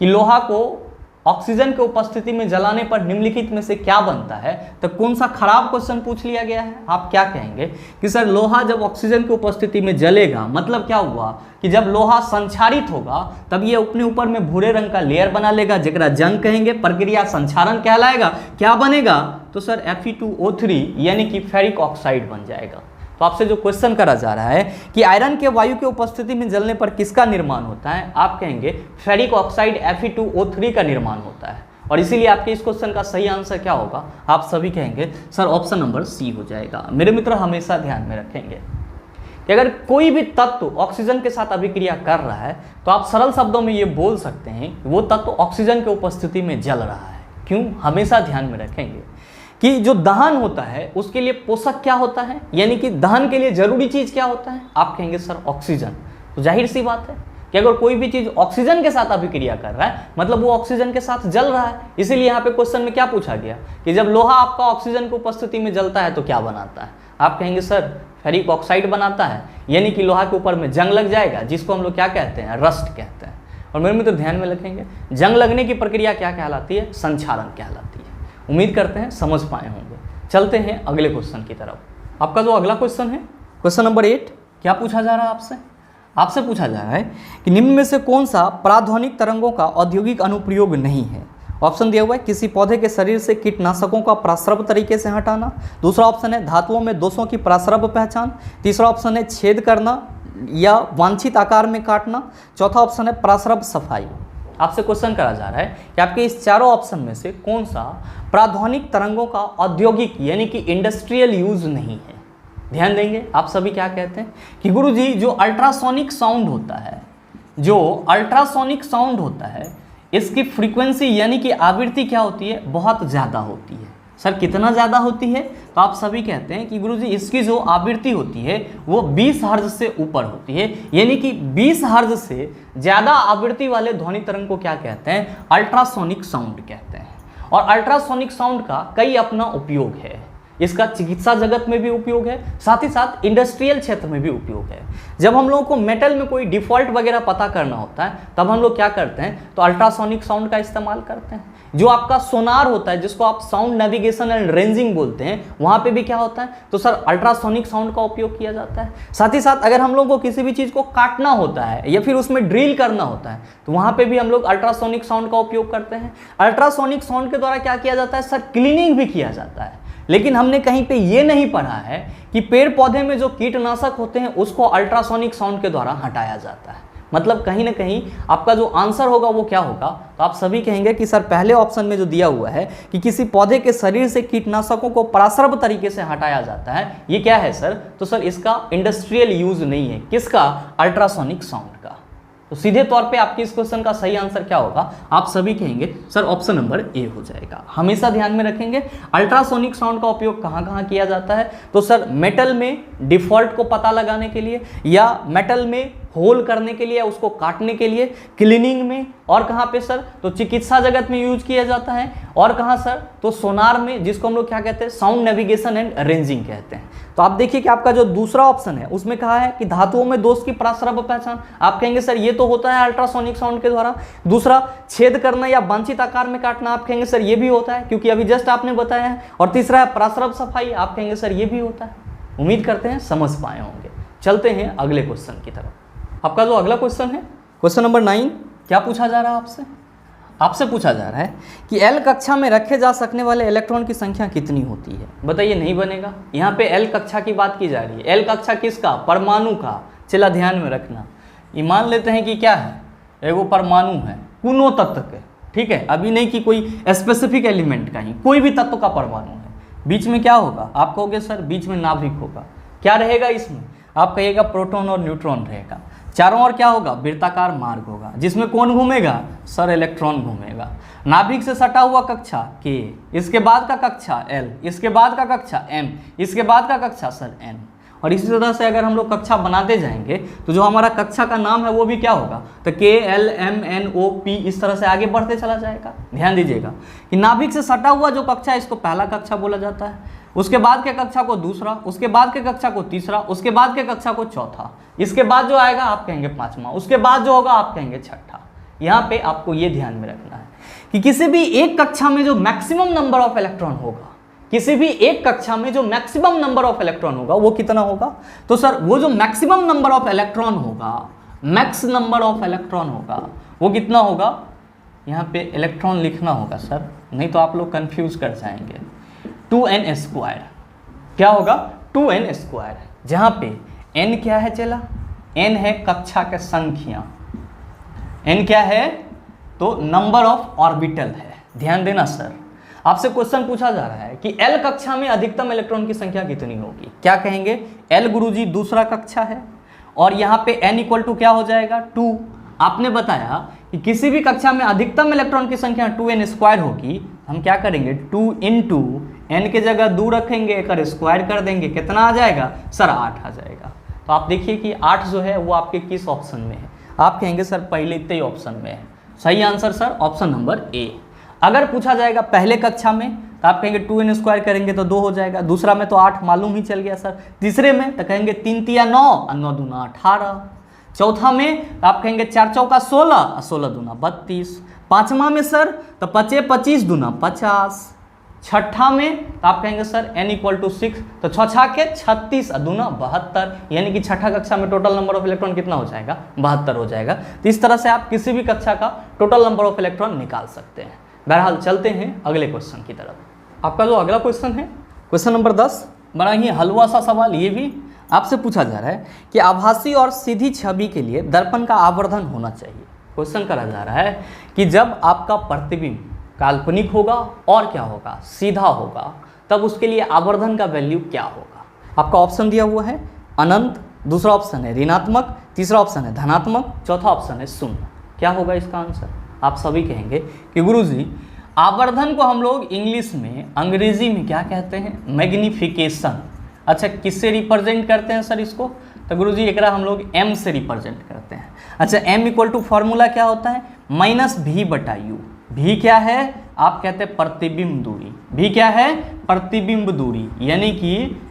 कि लोहा को ऑक्सीजन के उपस्थिति में जलाने पर निम्नलिखित में से क्या बनता है, तो कौन सा खराब क्वेश्चन पूछ लिया गया है। आप क्या कहेंगे कि सर लोहा जब ऑक्सीजन की उपस्थिति में जलेगा, मतलब क्या हुआ कि जब लोहा संक्षारित होगा तब ये अपने ऊपर में भूरे रंग का लेयर बना लेगा, जगरा जंग कहेंगे, प्रक्रिया संक्षारण कहलाएगा। क्या बनेगा, तो सर Fe2O3 यानी कि फेरिक ऑक्साइड बन जाएगा। तो आपसे जो क्वेश्चन करा जा रहा है कि आयरन के वायु के उपस्थिति में जलने पर किसका निर्माण होता है, आप कहेंगे फेरिक ऑक्साइड Fe2O3 का निर्माण होता है। और इसीलिए आपके इस क्वेश्चन का सही आंसर क्या होगा, आप सभी कहेंगे सर ऑप्शन नंबर सी हो जाएगा। मेरे मित्र हमेशा ध्यान में रखेंगे कि अगर कोई भी तत्व ऑक्सीजन के साथ अभिक्रिया कर रहा है तो आप सरल शब्दों में ये बोल सकते हैं वो तत्व ऑक्सीजन के उपस्थिति में जल रहा है। क्यों, हमेशा ध्यान में रखेंगे कि जो दहन होता है उसके लिए पोषक क्या होता है, यानी कि दहन के लिए जरूरी चीज क्या होता है, आप कहेंगे सर ऑक्सीजन। तो जाहिर सी बात है कि अगर कोई भी चीज ऑक्सीजन के साथ अभिक्रिया कर रहा है मतलब वो ऑक्सीजन के साथ जल रहा है। इसीलिए यहाँ पे क्वेश्चन में क्या पूछा गया कि जब लोहा आपका ऑक्सीजन की उपस्थिति में जलता है तो क्या बनाता है, आप कहेंगे सर फेरिक ऑक्साइड बनाता है, यानी कि लोहा के ऊपर में जंग लग जाएगा, जिसको हम लोग क्या कहते हैं, रस्ट कहते हैं। और मेरे मित्र ध्यान में रखेंगे जंग लगने की प्रक्रिया क्या कहलाती है, संक्षारण कहलाती है। उम्मीद करते हैं समझ पाए होंगे। चलते हैं अगले क्वेश्चन की तरफ। आपका जो अगला क्वेश्चन है, क्वेश्चन नंबर 8, क्या पूछा जा रहा है आपसे पूछा जा रहा है कि निम्न में से कौन सा प्राध्वनिक तरंगों का औद्योगिक अनुप्रयोग नहीं है। ऑप्शन दिया हुआ है किसी पौधे के शरीर से कीटनाशकों का प्रसरब तरीके से हटाना, दूसरा ऑप्शन है धातुओं में दोषों की प्रसरब पहचान, तीसरा ऑप्शन है छेद करना या वांछित आकार में काटना, चौथा ऑप्शन है प्रसरब सफाई। आपसे क्वेश्चन करा जा रहा है कि आपके इस चारों ऑप्शन में से कौन सा प्राध्वनिक तरंगों का औद्योगिक यानी कि इंडस्ट्रियल यूज नहीं है। ध्यान देंगे, आप सभी क्या कहते हैं कि गुरुजी जो अल्ट्रासोनिक साउंड होता है, इसकी फ्रीक्वेंसी यानी कि आवृत्ति क्या होती है, बहुत ज़्यादा होती है। सर कितना ज़्यादा होती है, तो आप सभी कहते हैं कि गुरुजी इसकी जो आवृत्ति होती है वो 20 हर्ट्ज से ऊपर होती है, यानी कि 20 हर्ट्ज से ज़्यादा आवृत्ति वाले ध्वनि तरंग को क्या कहते हैं, अल्ट्रासोनिक साउंड कहते हैं। और अल्ट्रासोनिक साउंड का कई अपना उपयोग है, इसका चिकित्सा जगत में भी उपयोग है, साथ ही साथ इंडस्ट्रियल क्षेत्र में भी उपयोग है। जब हम लोगों को मेटल में कोई डिफॉल्ट वगैरह पता करना होता है तब हम लोग क्या करते हैं, तो अल्ट्रासोनिक साउंड का इस्तेमाल करते हैं। जो आपका सोनार होता है जिसको आप साउंड नेविगेशन एंड रेंजिंग बोलते हैं, वहाँ पे भी क्या होता है, तो सर अल्ट्रासोनिक साउंड का उपयोग किया जाता है। साथ ही साथ अगर हम लोग को किसी भी चीज़ को काटना होता है या फिर उसमें ड्रिल करना होता है तो वहाँ पे भी हम लोग अल्ट्रासोनिक साउंड का उपयोग करते हैं। अल्ट्रासोनिक साउंड के द्वारा क्या किया जाता है, सर क्लीनिंग भी किया जाता है। लेकिन हमने कहीं पे ये नहीं पढ़ा है कि पेड़ पौधे में जो कीटनाशक होते हैं उसको अल्ट्रासोनिक साउंड के द्वारा हटाया जाता है। मतलब कहीं ना कहीं आपका जो आंसर होगा वो क्या होगा, तो आप सभी कहेंगे कि सर पहले ऑप्शन में जो दिया हुआ है कि किसी पौधे के शरीर से कीटनाशकों को प्रसरब तरीके से हटाया जाता है, ये क्या है सर, तो सर इसका इंडस्ट्रियल यूज नहीं है। किसका, अल्ट्रासोनिक साउंड का। तो सीधे तौर पे आपके इस क्वेश्चन का सही आंसर क्या होगा, आप सभी कहेंगे सर ऑप्शन नंबर ए हो जाएगा। हमेशा ध्यान में रखेंगे अल्ट्रासोनिक साउंड का उपयोग कहाँ कहाँ किया जाता है, तो सर मेटल में डिफॉल्ट को पता लगाने के लिए, या मेटल में होल करने के लिए, या उसको काटने के लिए, क्लीनिंग में, और कहाँ पे सर, तो चिकित्सा जगत में यूज किया जाता है, और कहाँ सर, तो सोनार में, जिसको हम लोग क्या कहते हैं, साउंड नेविगेशन एंड रेंजिंग कहते हैं। तो आप देखिए कि आपका जो दूसरा ऑप्शन है उसमें कहा है कि धातुओं में दोष की प्रसरब पहचान, आप कहेंगे सर ये तो होता है अल्ट्रासोनिक साउंड के द्वारा। दूसरा छेद करना या वांछित आकार में काटना, आप कहेंगे सर ये भी होता है क्योंकि अभी जस्ट आपने बताया है। और तीसरा है प्रसरब सफाई, आप कहेंगे सर ये भी होता है। उम्मीद करते हैं समझ पाए होंगे। चलते हैं अगले क्वेश्चन की तरफ। आपका जो अगला क्वेश्चन है, क्वेश्चन नंबर 9, क्या पूछा जा रहा है आपसे पूछा जा रहा है कि एल कक्षा में रखे जा सकने वाले इलेक्ट्रॉन की संख्या कितनी होती है। बताइए, नहीं बनेगा। यहाँ पे एल कक्षा की बात की जा रही है। एल कक्षा किसका, परमाणु का। चला ध्यान में रखना, ये मान लेते हैं कि क्या है, एगो परमाणु है कोनो तत्व के, ठीक है, अभी नहीं कि कोई स्पेसिफिक एलिमेंट का ही, कोई भी तत्व का परमाणु है। बीच में क्या होगा, आप कहोगे सर बीच में नाभिक होगा। क्या रहेगा इसमें, आप कहिएगा प्रोटॉन और न्यूट्रॉन रहेगा। चारों ओर क्या होगा, वृत्ताकार मार्ग होगा, जिसमें कौन घूमेगा, सर इलेक्ट्रॉन घूमेगा। नाभिक से सटा हुआ कक्षा के, इसके बाद का कक्षा एल, इसके बाद का कक्षा एम, इसके बाद का कक्षा सर एन। और इसी तरह से अगर हम लोग कक्षा बनाते जाएंगे तो जो हमारा कक्षा का नाम है वो भी क्या होगा, तो K L M N O P, इस तरह से आगे बढ़ते चला जाएगा। ध्यान दीजिएगा कि नाभिक से सटा हुआ जो कक्षा है इसको पहला कक्षा बोला जाता है। उसके बाद के कक्षा को दूसरा, उसके बाद के कक्षा को तीसरा, उसके बाद के कक्षा को चौथा, इसके बाद जो आएगा आप कहेंगे पांचवा, उसके बाद जो होगा आप कहेंगे छठा। यहाँ पे आपको ये ध्यान में रखना है कि किसी भी एक कक्षा में जो मैक्सिमम नंबर ऑफ इलेक्ट्रॉन होगा, किसी भी एक कक्षा में जो मैक्सिमम नंबर ऑफ इलेक्ट्रॉन होगा वो कितना होगा? तो सर वो जो मैक्सिमम नंबर ऑफ इलेक्ट्रॉन होगा, मैक्स नंबर ऑफ इलेक्ट्रॉन होगा, वो कितना होगा? यहाँ पे इलेक्ट्रॉन लिखना होगा सर, नहीं तो आप लोग कंफ्यूज कर जाएंगे। 2n²। क्या होगा? 2n², जहाँ पे n क्या है चला? n है कक्षा के संख्या, n क्या है? तो नंबर ऑफ ऑर्बिटल है। ध्यान देना सर, आपसे क्वेश्चन पूछा जा रहा है कि L कक्षा में अधिकतम इलेक्ट्रॉन की संख्या कितनी होगी? क्या कहेंगे? L गुरुजी दूसरा कक्षा है और यहाँ पे n इक्वल टू क्या हो जाएगा? 2। आपने बताया कि किसी भी कक्षा में अधिकतम इलेक्ट्रॉन की संख्या 2n² होगी। हम क्या करेंगे? 2 इंटू n के जगह 2 रखेंगे, एक स्क्वायर कर देंगे, कितना आ जाएगा सर? 8 आ जाएगा। तो आप देखिए कि 8 जो है वो आपके किस ऑप्शन में है? आप कहेंगे सर पहले इतने ऑप्शन में है। सही answer sir option number A. अगर पूछा जाएगा पहले कक्षा में तो आप कहेंगे 2n² करेंगे तो 2 हो जाएगा, दूसरा में तो 8 मालूम ही चल गया सर, तीसरे में तो कहेंगे 3 तिया 9 और 9 दूना 18, चौथा में तो आप कहेंगे 4 चौका 16 और 16 दूना 32, पांचवा में सर तो 5 25 दूना 50, छठा में तो आप कहेंगे सर n इक्वल टू 6, तो 6 के 36 और दूना 72, यानी कि छठा कक्षा में टोटल नंबर ऑफ इलेक्ट्रॉन कितना हो जाएगा? 72 हो जाएगा। तो इस तरह से आप किसी भी कक्षा का टोटल नंबर ऑफ इलेक्ट्रॉन निकाल सकते हैं। बहरहाल चलते हैं अगले क्वेश्चन की तरफ। आपका जो अगला क्वेश्चन है, क्वेश्चन नंबर 10, बड़ा ही हलवा सा सवाल। ये भी आपसे पूछा जा रहा है कि आभासी और सीधी छवि के लिए दर्पण का आवर्धन होना चाहिए। क्वेश्चन करा जा रहा है कि जब आपका प्रतिबिंब काल्पनिक होगा और क्या होगा? सीधा होगा, तब उसके लिए आवर्धन का वैल्यू क्या होगा? आपका ऑप्शन दिया हुआ है अनंत, दूसरा ऑप्शन है ऋणात्मक, तीसरा ऑप्शन है धनात्मक, चौथा ऑप्शन है शून्य। क्या होगा इसका आंसर? आप सभी कहेंगे कि गुरुजी आवर्धन को हम लोग इंग्लिश में, अंग्रेजी में क्या कहते हैं? मैग्निफिकेशन। अच्छा, किससे रिप्रेजेंट करते हैं सर इसको? तो गुरुजी एकरा हम लोग m से रिप्रेजेंट करते हैं। अच्छा, m इक्वल टू फॉर्मूला क्या होता है? -v/u। v क्या है? आप कहते हैं प्रतिबिंब दूरी। v क्या है? प्रतिबिंब दूरी, यानी कि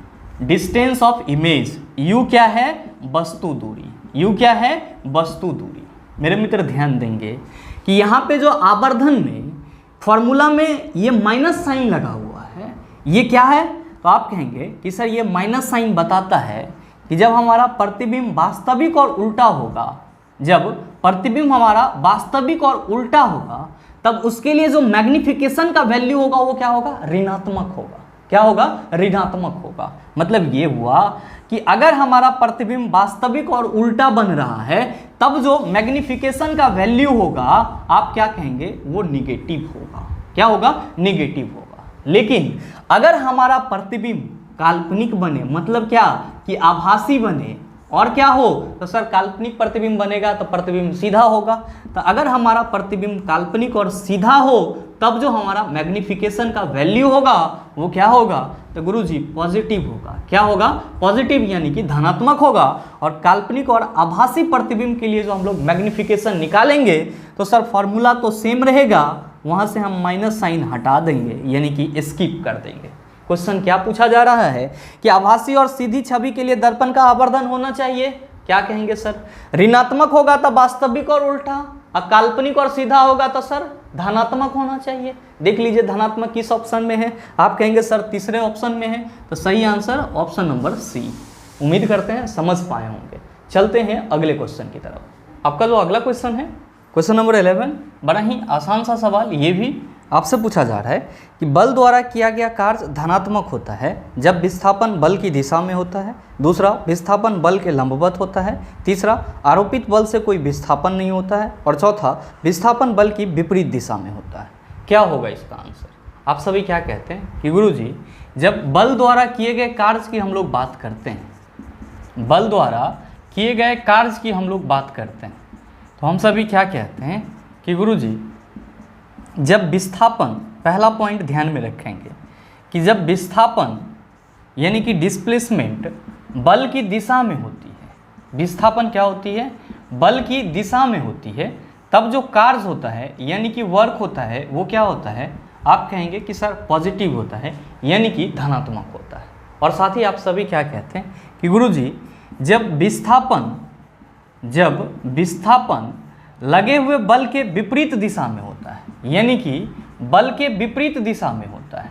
डिस्टेंस ऑफ इमेज। u क्या है? वस्तु दूरी। u क्या है? वस्तु दूरी। मेरे मित्र ध्यान देंगे कि यहाँ पे जो आवर्धन में फॉर्मूला में ये माइनस साइन लगा हुआ है, ये क्या है? तो आप कहेंगे कि सर ये माइनस साइन बताता है कि जब हमारा प्रतिबिंब वास्तविक और उल्टा होगा, जब प्रतिबिंब हमारा वास्तविक और उल्टा होगा, तब उसके लिए जो मैग्निफिकेशन का वैल्यू होगा वो क्या होगा? ऋणात्मक होगा। क्या होगा? ऋणात्मक होगा। मतलब ये हुआ कि अगर हमारा प्रतिबिंब वास्तविक और उल्टा बन रहा है, तब जो मैग्निफिकेशन का वैल्यू होगा आप क्या कहेंगे? वो निगेटिव होगा। क्या होगा? निगेटिव होगा। लेकिन अगर हमारा प्रतिबिंब काल्पनिक बने, मतलब क्या कि आभासी बने और क्या हो, तो सर काल्पनिक प्रतिबिंब बनेगा तो प्रतिबिंब सीधा होगा। तो अगर हमारा प्रतिबिंब काल्पनिक और सीधा हो, तब जो हमारा मैग्निफिकेशन का वैल्यू होगा वो क्या होगा? तो गुरुजी पॉजिटिव होगा। क्या होगा? पॉजिटिव, यानी कि धनात्मक होगा। और काल्पनिक और आभासी प्रतिबिंब के लिए जो हम लोग मैग्निफिकेशन निकालेंगे तो सर फॉर्मूला तो सेम रहेगा, वहाँ से हम माइनस साइन हटा देंगे, यानी कि स्किप कर देंगे। क्वेश्चन क्या पूछा जा रहा है कि आभासी और सीधी छवि के लिए दर्पण का आवर्धन होना चाहिए। क्या कहेंगे सर? ऋणात्मक होगा तो वास्तविक और उल्टा, और काल्पनिक और सीधा होगा तो सर धनात्मक होना चाहिए। देख लीजिए धनात्मक किस ऑप्शन में है? आप कहेंगे सर तीसरे ऑप्शन में है। तो सही आंसर ऑप्शन नंबर सी। उम्मीद करते हैं समझ पाए होंगे। चलते हैं अगले क्वेश्चन की तरफ। आपका जो अगला क्वेश्चन है, क्वेश्चन नंबर 11, बड़ा ही आसान सा सवाल। ये भी आपसे पूछा जा रहा है कि बल द्वारा किया गया कार्य धनात्मक होता है जब विस्थापन बल की दिशा में होता है, दूसरा विस्थापन बल के लंबवत होता है, तीसरा आरोपित बल से कोई विस्थापन नहीं होता है, और चौथा विस्थापन बल की विपरीत दिशा में होता है। क्या होगा इसका आंसर? आप सभी क्या कहते हैं कि गुरुजी जब बल द्वारा किए गए कार्य की हम लोग बात करते हैं, बल द्वारा किए गए कार्य की हम लोग बात करते हैं, तो हम सभी क्या कहते हैं कि गुरुजी जब विस्थापन, पहला पॉइंट ध्यान में रखेंगे कि जब विस्थापन यानी कि डिस्प्लेसमेंट बल की दिशा में होती है, विस्थापन क्या होती है? बल की दिशा में होती है, तब जो कार्य होता है यानी कि वर्क होता है वो क्या होता है? आप कहेंगे कि सर पॉजिटिव होता है, यानी कि धनात्मक होता है। और साथ ही आप सभी क्या कहते हैं कि गुरुजी जब विस्थापन लगे हुए बल के विपरीत दिशा में होता है, यानी कि बल के विपरीत दिशा में होता है,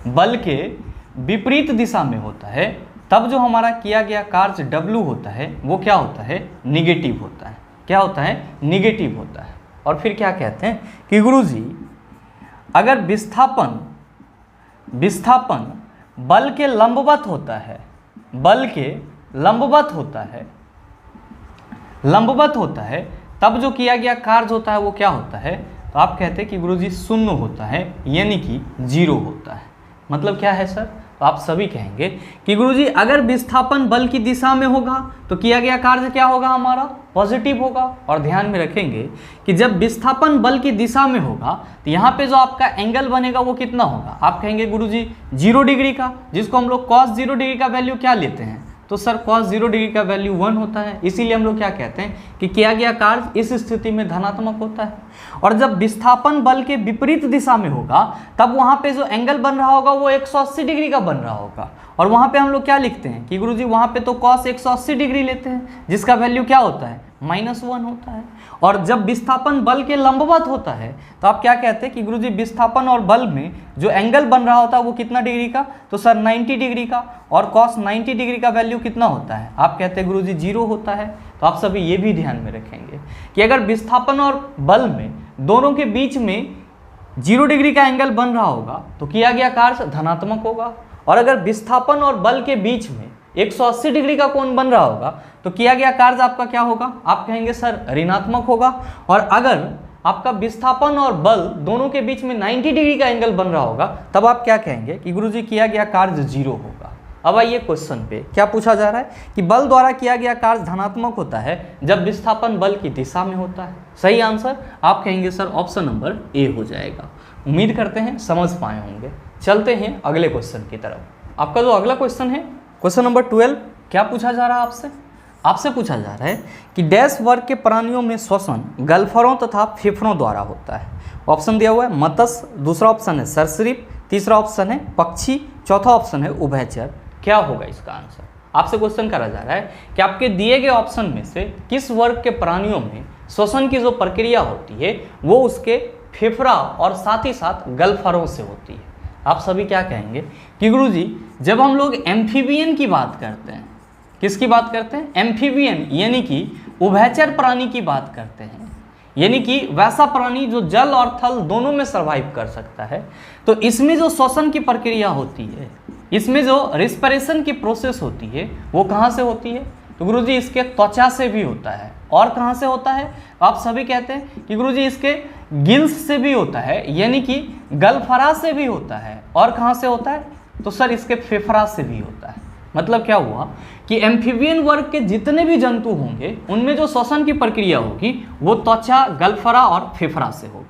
बल के विपरीत दिशा में होता है, तब जो हमारा किया गया कार्य W होता है वो क्या होता है, निगेटिव होता है। क्या होता है, निगेटिव होता है। और फिर क्या कहते हैं कि गुरुजी अगर विस्थापन बल के लंबवत होता है, बल के लंबवत होता है, तब जो किया गया कार्य होता है वो क्या होता है, तो आप कहते हैं कि गुरुजी शून्य होता है, यानी कि 0 होता है। मतलब क्या है सर, तो आप सभी कहेंगे कि गुरुजी अगर विस्थापन बल की दिशा में होगा तो किया गया कार्य क्या होगा, हमारा पॉजिटिव होगा। और ध्यान में रखेंगे कि जब विस्थापन बल की दिशा में होगा तो यहाँ पे जो आपका एंगल बनेगा वो कितना होगा, आप कहेंगे गुरुजी 0 डिग्री का, जिसको हम लोग cos 0 डिग्री का वैल्यू क्या लेते हैं, तो सर cos 0 डिग्री का वैल्यू 1 होता है। इसीलिए हम लोग क्या कहते हैं कि किया गया कार्य इस स्थिति में धनात्मक होता है। और जब विस्थापन बल के विपरीत दिशा में होगा तब वहाँ पे जो एंगल बन रहा होगा वो 180 डिग्री का बन रहा होगा। और वहाँ पे हम लोग क्या लिखते हैं कि गुरुजी वहाँ पे तो cos 180 डिग्री लेते हैं, जिसका वैल्यू क्या होता है, -1 होता है। और जब विस्थापन बल के लंबवत होता है तो आप क्या कहते हैं कि गुरुजी विस्थापन और बल में जो एंगल बन रहा होता है वो कितना डिग्री का, तो सर 90 डिग्री का। और cos 90 डिग्री का वैल्यू कितना होता है, आप कहते हैं गुरुजी 0 होता है। तो आप सभी ये भी ध्यान में रखेंगे कि अगर विस्थापन और बल में दोनों के बीच में 0 डिग्री का एंगल बन रहा होगा तो किया गया कार्य धनात्मक होगा। और अगर विस्थापन और बल के बीच में 180 डिग्री का कोण बन रहा होगा तो किया गया कार्य आपका क्या होगा, आप कहेंगे सर ऋणात्मक होगा। और अगर आपका विस्थापन और बल दोनों के बीच में 90 डिग्री का एंगल बन रहा होगा तब आप क्या कहेंगे कि गुरुजी किया गया कार्य 0 होगा। अब आइए क्वेश्चन पे, क्या पूछा जा रहा है कि बल द्वारा किया गया कार्य धनात्मक होता है जब विस्थापन बल की दिशा में होता है। सही आंसर आप कहेंगे सर ऑप्शन नंबर ए हो जाएगा। उम्मीद करते हैं समझ पाए होंगे। चलते हैं अगले क्वेश्चन की तरफ। आपका जो अगला क्वेश्चन है क्वेश्चन नंबर 12, क्या पूछा जा रहा है आपसे पूछा जा रहा है कि डैश वर्ग के प्राणियों में श्वसन गल्फरों तथा फेफड़ों द्वारा होता है। ऑप्शन दिया हुआ है मत्स्य, दूसरा ऑप्शन है सरीसृप, तीसरा ऑप्शन है पक्षी, चौथा ऑप्शन है उभयचर। क्या होगा इसका आंसर, आपसे क्वेश्चन करा जा रहा है कि आपके दिए गए ऑप्शन में से किस वर्ग के प्राणियों में श्वसन की जो प्रक्रिया होती है वो उसके फेफड़ा और साथ ही साथ गल्फरों से होती है। आप सभी क्या कहेंगे कि गुरुजी जब हम लोग एम्फीबियन की बात करते हैं, किसकी बात करते हैं, एम्फीबियन यानी कि उभयचर प्राणी की बात करते हैं, यानी कि वैसा प्राणी जो जल और थल दोनों में सर्वाइव कर सकता है, तो इसमें जो श्वसन की प्रक्रिया होती है, इसमें जो रिस्पिरेशन की प्रोसेस होती है वो कहाँ से होती है, तो गुरुजी इसके त्वचा से भी होता है। और कहाँ से होता है, आप सभी कहते हैं कि गुरुजी इसके गिल्स से भी होता है, यानी कि गलफरा से भी होता है। और कहाँ से होता है, तो सर इसके फेफड़ा से भी होता है। मतलब क्या हुआ कि एम्फीबियन वर्ग के जितने भी जंतु होंगे उनमें जो श्वसन की प्रक्रिया होगी वो त्वचा, गलफरा और फेफड़ा से होगी।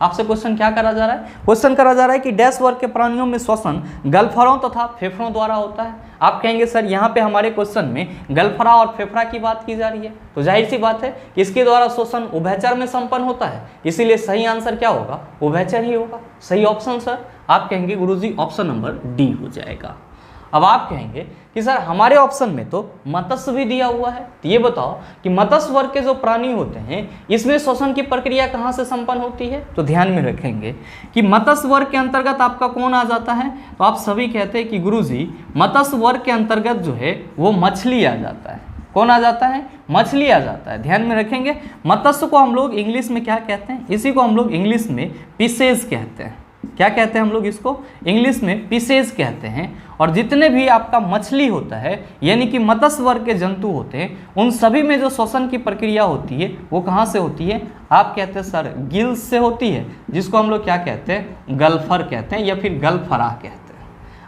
आपसे क्वेश्चन क्या करा जा रहा है, क्वेश्चन करा जा रहा है कि डैश वर्ग के प्राणियों में श्वसन गलफरों तथा फेफड़ों द्वारा होता है। आप कहेंगे सर यहाँ पे हमारे क्वेश्चन में गलफरा और फेफड़ा की बात की जा रही है, तो जाहिर सी बात है कि इसके द्वारा श्वसन उभयचर में संपन्न होता है, इसीलिए सही आंसर क्या होगा, उभयचर ही होगा। सही ऑप्शन सर आप कहेंगे गुरुजी ऑप्शन नंबर डी हो जाएगा। अब आप कहेंगे कि सर हमारे ऑप्शन में तो मत्स्य भी दिया हुआ है, तो ये बताओ कि मत्स्य वर्ग के जो प्राणी होते हैं इसमें श्वसन की प्रक्रिया कहाँ से संपन्न होती है। तो ध्यान में रखेंगे कि मत्स्य वर्ग के अंतर्गत आपका कौन आ जाता है, तो आप सभी कहते हैं कि गुरुजी मत्स्य वर्ग के अंतर्गत जो है वो मछली आ जाता है। कौन आ जाता है, मछली आ जाता है। ध्यान में रखेंगे मत्स्य को हम लोग इंग्लिश में क्या कहते हैं, इसी को हम लोग इंग्लिश में फिशेज कहते हैं। क्या कहते हैं हम लोग इसको, इंग्लिश में फिशेज कहते हैं। और जितने भी आपका मछली होता है यानी कि मत्स्य वर्ग के जंतु होते हैं उन सभी में जो श्वसन की प्रक्रिया होती है वो कहाँ से होती है, आप कहते हैं सर गिल्स से होती है, जिसको हम लोग क्या कहते हैं, गल्फर कहते हैं या फिर गलफरा कहते हैं।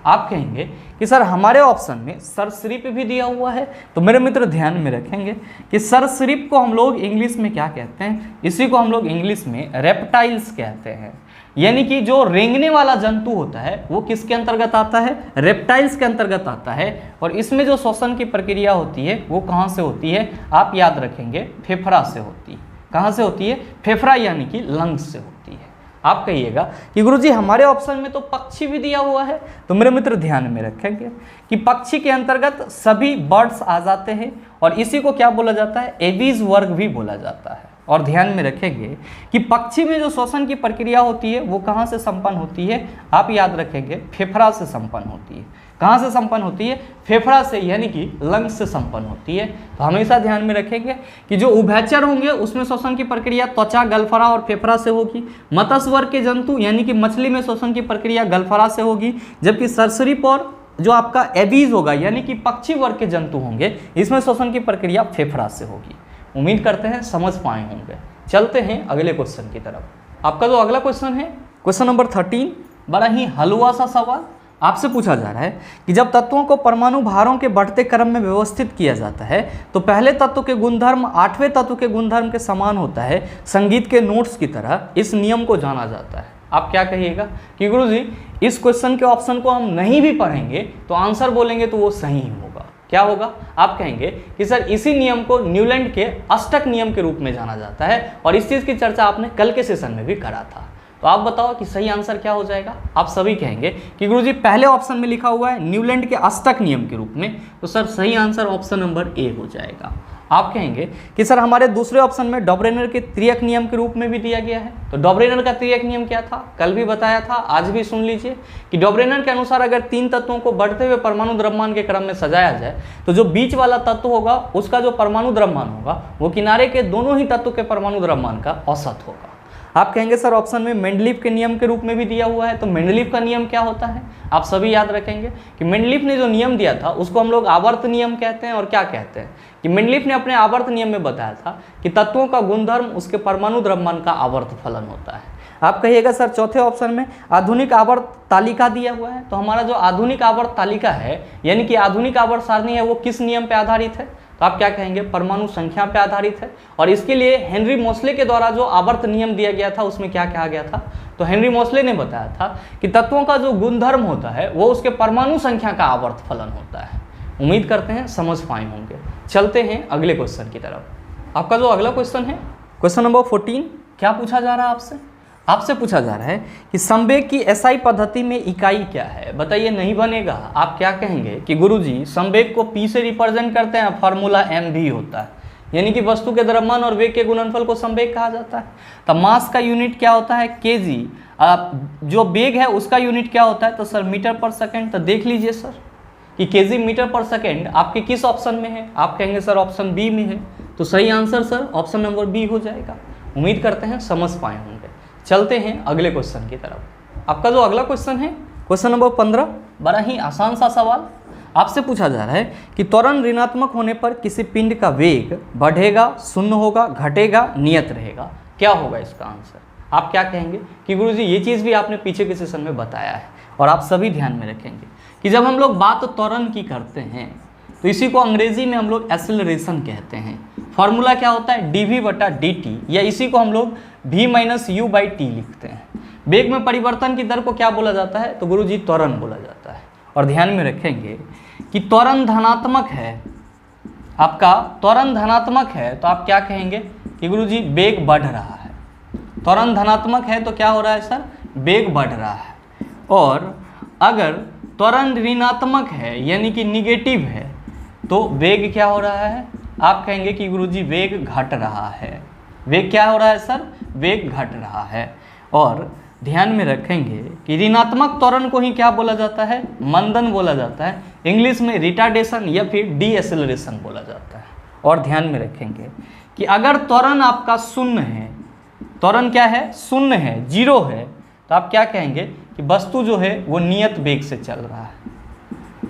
आप कहेंगे कि सर हमारे ऑप्शन में सरीसृप भी दिया हुआ है, तो मेरे मित्र ध्यान में रखेंगे कि सरीसृप को हम लोग इंग्लिश में क्या कहते हैं, इसी को हम लोग इंग्लिश में रेप्टाइल्स कहते हैं। यानी कि जो रेंगने वाला जंतु होता है वो किसके अंतर्गत आता है, रेप्टाइल्स के अंतर्गत आता है। और इसमें जो श्वसन की प्रक्रिया होती है वो कहाँ से होती है, आप याद रखेंगे फेफड़ा से होती है। कहाँ से होती है, फेफड़ा यानी कि लंग्स से होती है। आप कहिएगा कि गुरुजी हमारे ऑप्शन में तो पक्षी भी दिया हुआ है, तो मेरे मित्र ध्यान में रखेंगे कि पक्षी के अंतर्गत सभी बर्ड्स आ जाते हैं और इसी को क्या बोला जाता है, एवीज वर्ग भी बोला जाता है। और ध्यान में रखेंगे कि पक्षी में जो श्वसन की प्रक्रिया होती है वो कहाँ से संपन्न होती है, आप याद रखेंगे फेफड़ा से संपन्न होती है। कहाँ से संपन्न होती है, फेफड़ा से, यानी कि लंग्स से संपन्न होती है। तो हमेशा ध्यान में रखेंगे कि जो उभयचर होंगे उसमें श्वसन की प्रक्रिया त्वचा, गलफरा और फेफड़ा से होगी। मत्स्य वर्ग के जंतु यानी कि मछली में श्वसन की प्रक्रिया गलफरा से होगी, जबकि सरीसृप और जो आपका एवीज होगा यानी कि पक्षी वर्ग के जंतु होंगे इसमें श्वसन की प्रक्रिया फेफड़ा से होगी। उम्मीद करते हैं समझ पाए होंगे। चलते हैं अगले क्वेश्चन की तरफ। आपका जो अगला क्वेश्चन है, क्वेश्चन नंबर 13, बड़ा ही हलवा सा सवाल आपसे पूछा जा रहा है कि जब तत्वों को परमाणु भारों के बढ़ते क्रम में व्यवस्थित किया जाता है तो पहले तत्व के गुणधर्म 8वें तत्व के गुणधर्म के समान होता है, संगीत के नोट्स की तरह इस नियम को जाना जाता है। आप क्या कहिएगा कि गुरुजी इस क्वेश्चन के ऑप्शन को हम नहीं भी पढ़ेंगे तो आंसर बोलेंगे तो वो सही होगा। क्या होगा, आप कहेंगे कि सर इसी नियम को न्यूलैंड के अष्टक नियम के रूप में जाना जाता है और इस चीज़ की चर्चा आपने कल के सेशन में भी करा था। तो आप बताओ कि सही आंसर क्या हो जाएगा। आप सभी कहेंगे कि गुरुजी पहले ऑप्शन में लिखा हुआ है न्यूलैंड के अष्टक नियम के रूप में, तो सर सही आंसर ऑप्शन नंबर ए हो जाएगा। आप कहेंगे कि सर हमारे दूसरे ऑप्शन में डॉबरेनर के त्रियक नियम के रूप में भी दिया गया है। तो डॉबरेनर का त्रियक नियम क्या था, कल भी बताया था, आज भी सुन लीजिए कि डॉबरेनर के अनुसार अगर 3 तत्वों को बढ़ते हुए परमाणु द्रव्यमान के क्रम में सजाया जाए तो जो बीच वाला तत्व होगा उसका जो परमाणु द्रव्यमान होगा वो किनारे के दोनों ही तत्व के परमाणु द्रव्यमान का औसत होगा। आप कहेंगे सर ऑप्शन में मेंडलीफ के नियम के रूप में भी दिया हुआ है। तो मेंडलीफ का नियम क्या होता है, आप सभी याद रखेंगे कि मेंडलीफ ने जो नियम दिया था उसको हम लोग आवर्त नियम कहते हैं। और क्या कहते हैं कि मेंडलीफ ने अपने आवर्त नियम में बताया था कि तत्वों का गुणधर्म उसके परमाणु द्रव्यमान का आवर्त फलन होता है। आप कहिएगा सर चौथे ऑप्शन में आधुनिक आवर्त तालिका दिया हुआ है। तो हमारा जो आधुनिक आवर्त तालिका है यानी कि आधुनिक आवर्त सारणी है वो किस नियम पर आधारित है, तो आप क्या कहेंगे, परमाणु संख्या पर आधारित है। और इसके लिए हेनरी मोसले के द्वारा जो आवर्त नियम दिया गया था उसमें क्या कहा गया था, तो हेनरी मोसले ने बताया था कि तत्वों का जो गुणधर्म होता है वो उसके परमाणु संख्या का आवर्त फलन होता है। उम्मीद करते हैं समझ पाए होंगे। चलते हैं अगले क्वेश्चन की तरफ। आपका जो अगला क्वेश्चन है, क्वेश्चन नंबर 14, क्या पूछा जा रहा है आपसे, आपसे पूछा जा रहा है कि संवेग की एसआई पद्धति में इकाई क्या है। बताइए नहीं बनेगा। आप क्या कहेंगे कि गुरुजी संवेग को पी से रिप्रेजेंट करते हैं, फार्मूला एम भी होता है, यानी कि वस्तु के द्रव्यमान और वेग के गुणनफल को संवेग कहा जाता है। तो मास का यूनिट क्या होता है, केजी। जो वेग है उसका यूनिट क्या होता है, तो सर मीटर पर सेकेंड। तो देख लीजिए सर कि केजी मीटर पर सेकेंड आपके किस ऑप्शन में है, आप कहेंगे सर ऑप्शन बी में है। तो सही answer sir option number B हो जाएगा। उम्मीद करते हैं समझ पाए होंगे। चलते हैं अगले क्वेश्चन की तरफ। आपका जो अगला क्वेश्चन है, क्वेश्चन नंबर 15, बड़ा ही आसान सा सवाल आपसे पूछा जा रहा है कि त्वरण ऋणात्मक होने पर किसी पिंड का वेग बढ़ेगा, शून्य होगा, घटेगा, नियत रहेगा। क्या होगा इसका आंसर। आप क्या कहेंगे कि गुरुजी ये चीज़ भी आपने पीछे के सेशन में बताया है और आप सभी ध्यान में रखेंगे कि जब हम लोग बात त्वरण की करते हैं तो इसी को अंग्रेजी में हम लोग एक्सेलरेशन कहते हैं। फॉर्मूला क्या होता है, dv/dt, या इसी को हम लोग v - u/t लिखते हैं। वेग में परिवर्तन की दर को क्या बोला जाता है, तो गुरुजी त्वरण बोला जाता है। और ध्यान में रखेंगे कि त्वरण धनात्मक है, आपका त्वरण धनात्मक है तो आप क्या कहेंगे कि गुरुजी वेग बढ़ रहा है। त्वरण धनात्मक है तो क्या हो रहा है सर, वेग बढ़ रहा है। और अगर त्वरण ऋणात्मक है यानी कि निगेटिव है तो वेग क्या हो रहा है, आप कहेंगे कि गुरुजी वेग घट रहा है। वेग क्या हो रहा है सर, वेग घट रहा है। और ध्यान में रखेंगे कि ऋणात्मक त्वरण को ही क्या बोला जाता है, मंदन बोला जाता है। इंग्लिश में रिटार्डेशन या फिर डीएसेलरेशन बोला जाता है। और ध्यान में रखेंगे कि अगर त्वरण आपका शून्य है, त्वरण क्या है, शून्य है, जीरो है, तो आप क्या कहेंगे कि वस्तु जो है वो नियत वेग से चल रहा है।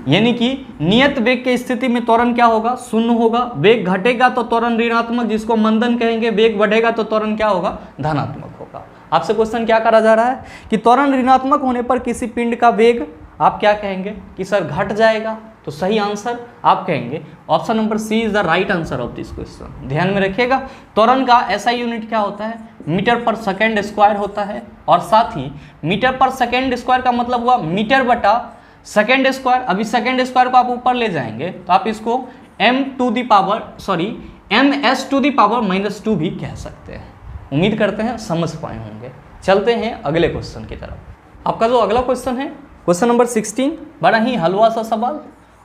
यानी कि नियत वेग की स्थिति में त्वरण क्या होगा, शून्य होगा। वेग घटेगा तो त्वरण ऋणात्मक, जिसको मंदन कहेंगे। वेग बढ़ेगा तो त्वरण क्या होगा, धनात्मक होगा। आपसे क्वेश्चन क्या करा जा रहा है कि त्वरण ऋणात्मक होने पर किसी पिंड का वेग, आप क्या कहेंगे कि सर घट जाएगा। तो सही आंसर आप कहेंगे option number C is the right answer of this question. ध्यान में रखिएगा त्वरण का ऐसा यूनिट क्या होता है, मीटर पर सेकेंड स्क्वायर होता है। और साथ ही मीटर पर सेकेंड स्क्वायर का मतलब हुआ मीटर बटा सेकेंड स्क्वायर। अभी सेकेंड स्क्वायर को आप ऊपर ले जाएंगे तो आप इसको ms⁻² भी कह सकते हैं। उम्मीद करते हैं समझ पाए होंगे। चलते हैं अगले क्वेश्चन की तरफ। आपका जो अगला क्वेश्चन है क्वेश्चन नंबर 16, बड़ा ही हलवा सा सवाल,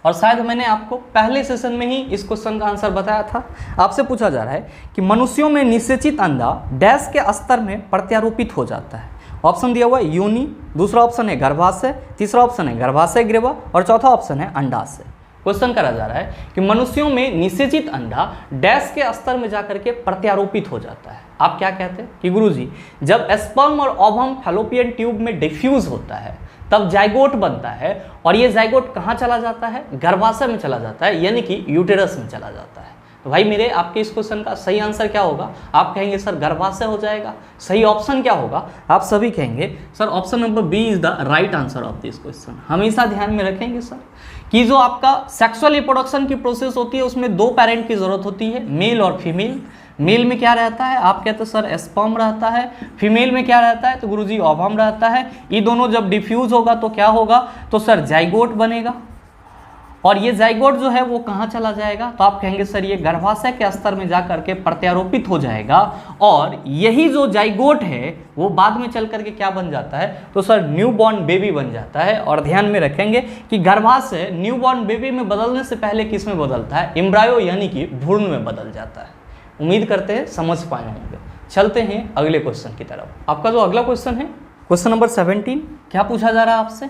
और शायद मैंने आपको पहले सेशन में ही इस क्वेश्चन का आंसर बताया था। आपसे पूछा जा रहा है कि मनुष्यों में निषेचित अंडा डैश के स्तर में प्रत्यारोपित हो जाता है। ऑप्शन दिया हुआ है योनि, दूसरा ऑप्शन है गर्भाशय, तीसरा ऑप्शन है गर्भाशय ग्रेवा और चौथा ऑप्शन है अंडाशय। क्वेश्चन करा जा रहा है कि मनुष्यों में निषेचित अंडा डैश के स्तर में जाकर के प्रत्यारोपित हो जाता है। आप क्या कहते हैं कि गुरुजी, जब स्पर्म और ओवम फैलोपियन ट्यूब में डिफ्यूज होता है तब जाइगोट बनता है, और ये जाइगोट कहाँ चला जाता है? गर्भाशय में चला जाता है, यानी कि यूटेरस में चला जाता है। तो भाई मेरे आपके इस क्वेश्चन का सही आंसर क्या होगा? आप कहेंगे सर गर्भाशय हो जाएगा। सही ऑप्शन क्या होगा? आप सभी कहेंगे sir option number B is the right answer of this question. हमेशा ध्यान में रखेंगे सर कि जो आपका सेक्सुअल रिप्रोडक्शन की प्रोसेस होती है उसमें दो पेरेंट की जरूरत होती है, मेल और फीमेल। मेल में क्या रहता है? आप कहते हैं सर स्पर्म रहता है। फीमेल में क्या रहता है? तो गुरुजी ओवम रहता है। ये दोनों जब डिफ्यूज होगा तो क्या होगा? तो सर जाइगोट बनेगा, और ये जाइगोट जो है वो कहाँ चला जाएगा? तो आप कहेंगे सर ये गर्भाशय के स्तर में जाकर के प्रत्यारोपित हो जाएगा, और यही जो जाइगोट है वो बाद में चल करके क्या बन जाता है? तो सर न्यूबॉर्न बेबी बन जाता है। और ध्यान में रखेंगे कि गर्भाशय न्यूबॉर्न बेबी में बदलने से पहले किस में बदलता है? एम्ब्रायो यानी कि भ्रूण में बदल जाता है। उम्मीद करते हैं समझ पाए होंगे। चलते हैं अगले क्वेश्चन की तरफ। आपका जो अगला क्वेश्चन है क्वेश्चन नंबर 17, क्या पूछा जा रहा है आपसे?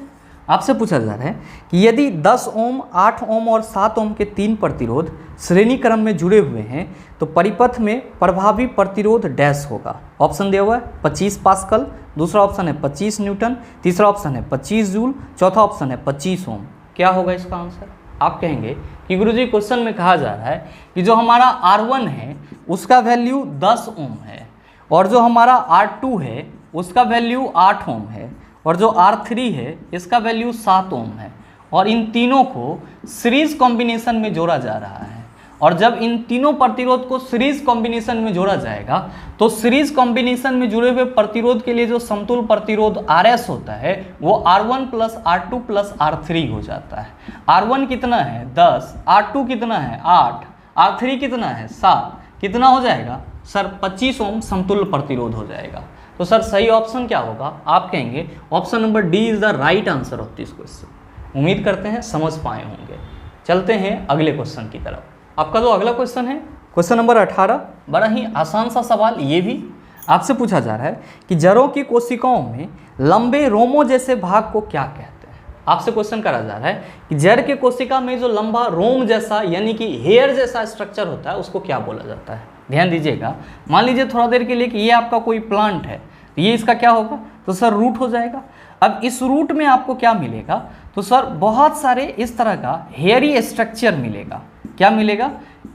आपसे पूछा जा रहा है कि यदि 10 ओम, 8 ओम और 7 ओम के 3 प्रतिरोध श्रेणी क्रम में जुड़े हुए हैं तो परिपथ में प्रभावी प्रतिरोध डैश होगा। ऑप्शन दिया हुआ है 25 पास्कल, दूसरा ऑप्शन है 25 न्यूटन, तीसरा ऑप्शन है 25 जूल, चौथा ऑप्शन है 25 ओम। क्या होगा इसका आंसर? आप कहेंगे कि गुरुजी क्वेश्चन में कहा जा रहा है कि जो हमारा R1 है उसका वैल्यू 10 ओम है, और जो हमारा R2 है उसका वैल्यू 8 ओम है, और जो R3 है इसका वैल्यू 7 ओम है, और इन तीनों को सीरीज कॉम्बिनेशन में जोड़ा जा रहा है। और जब इन तीनों प्रतिरोध को सीरीज कॉम्बिनेशन में जोड़ा जाएगा तो सीरीज कॉम्बिनेशन में जुड़े हुए प्रतिरोध के लिए जो समतुल्य प्रतिरोध RS होता है वो R1 plus R2 plus R3 हो जाता है। R1 कितना है? 10, R2 कितना है? 8, R3 कितना है? 7, कितना हो जाएगा सर? 25 ओम समतुल्य प्रतिरोध हो जाएगा। तो सर सही ऑप्शन क्या होगा? आप कहेंगे option number D is the right answer of this question. उम्मीद करते हैं समझ पाए होंगे। चलते हैं अगले क्वेश्चन की तरफ। आपका जो अगला क्वेश्चन है क्वेश्चन नंबर 18, बड़ा ही आसान सा सवाल। ये भी आपसे पूछा जा रहा है कि जड़ों की कोशिकाओं में लंबे रोमों जैसे भाग को क्या कहते हैं? आपसे क्वेश्चन करा जा रहा है कि जड़ के कोशिका में जो लंबा रोम जैसा यानी कि हेयर जैसा स्ट्रक्चर होता है उसको क्या बोला जाता है? ध्यान दीजिएगा। मान लीजिए थोड़ा देर के लिए कि ये आपका कोई प्लांट है, तो ये इसका क्या होगा? तो सर रूट हो जाएगा। अब इस रूट में आपको क्या मिलेगा? तो सर बहुत सारे इस तरह का हेयरी स्ट्रक्चर मिलेगा। क्या मिलेगा?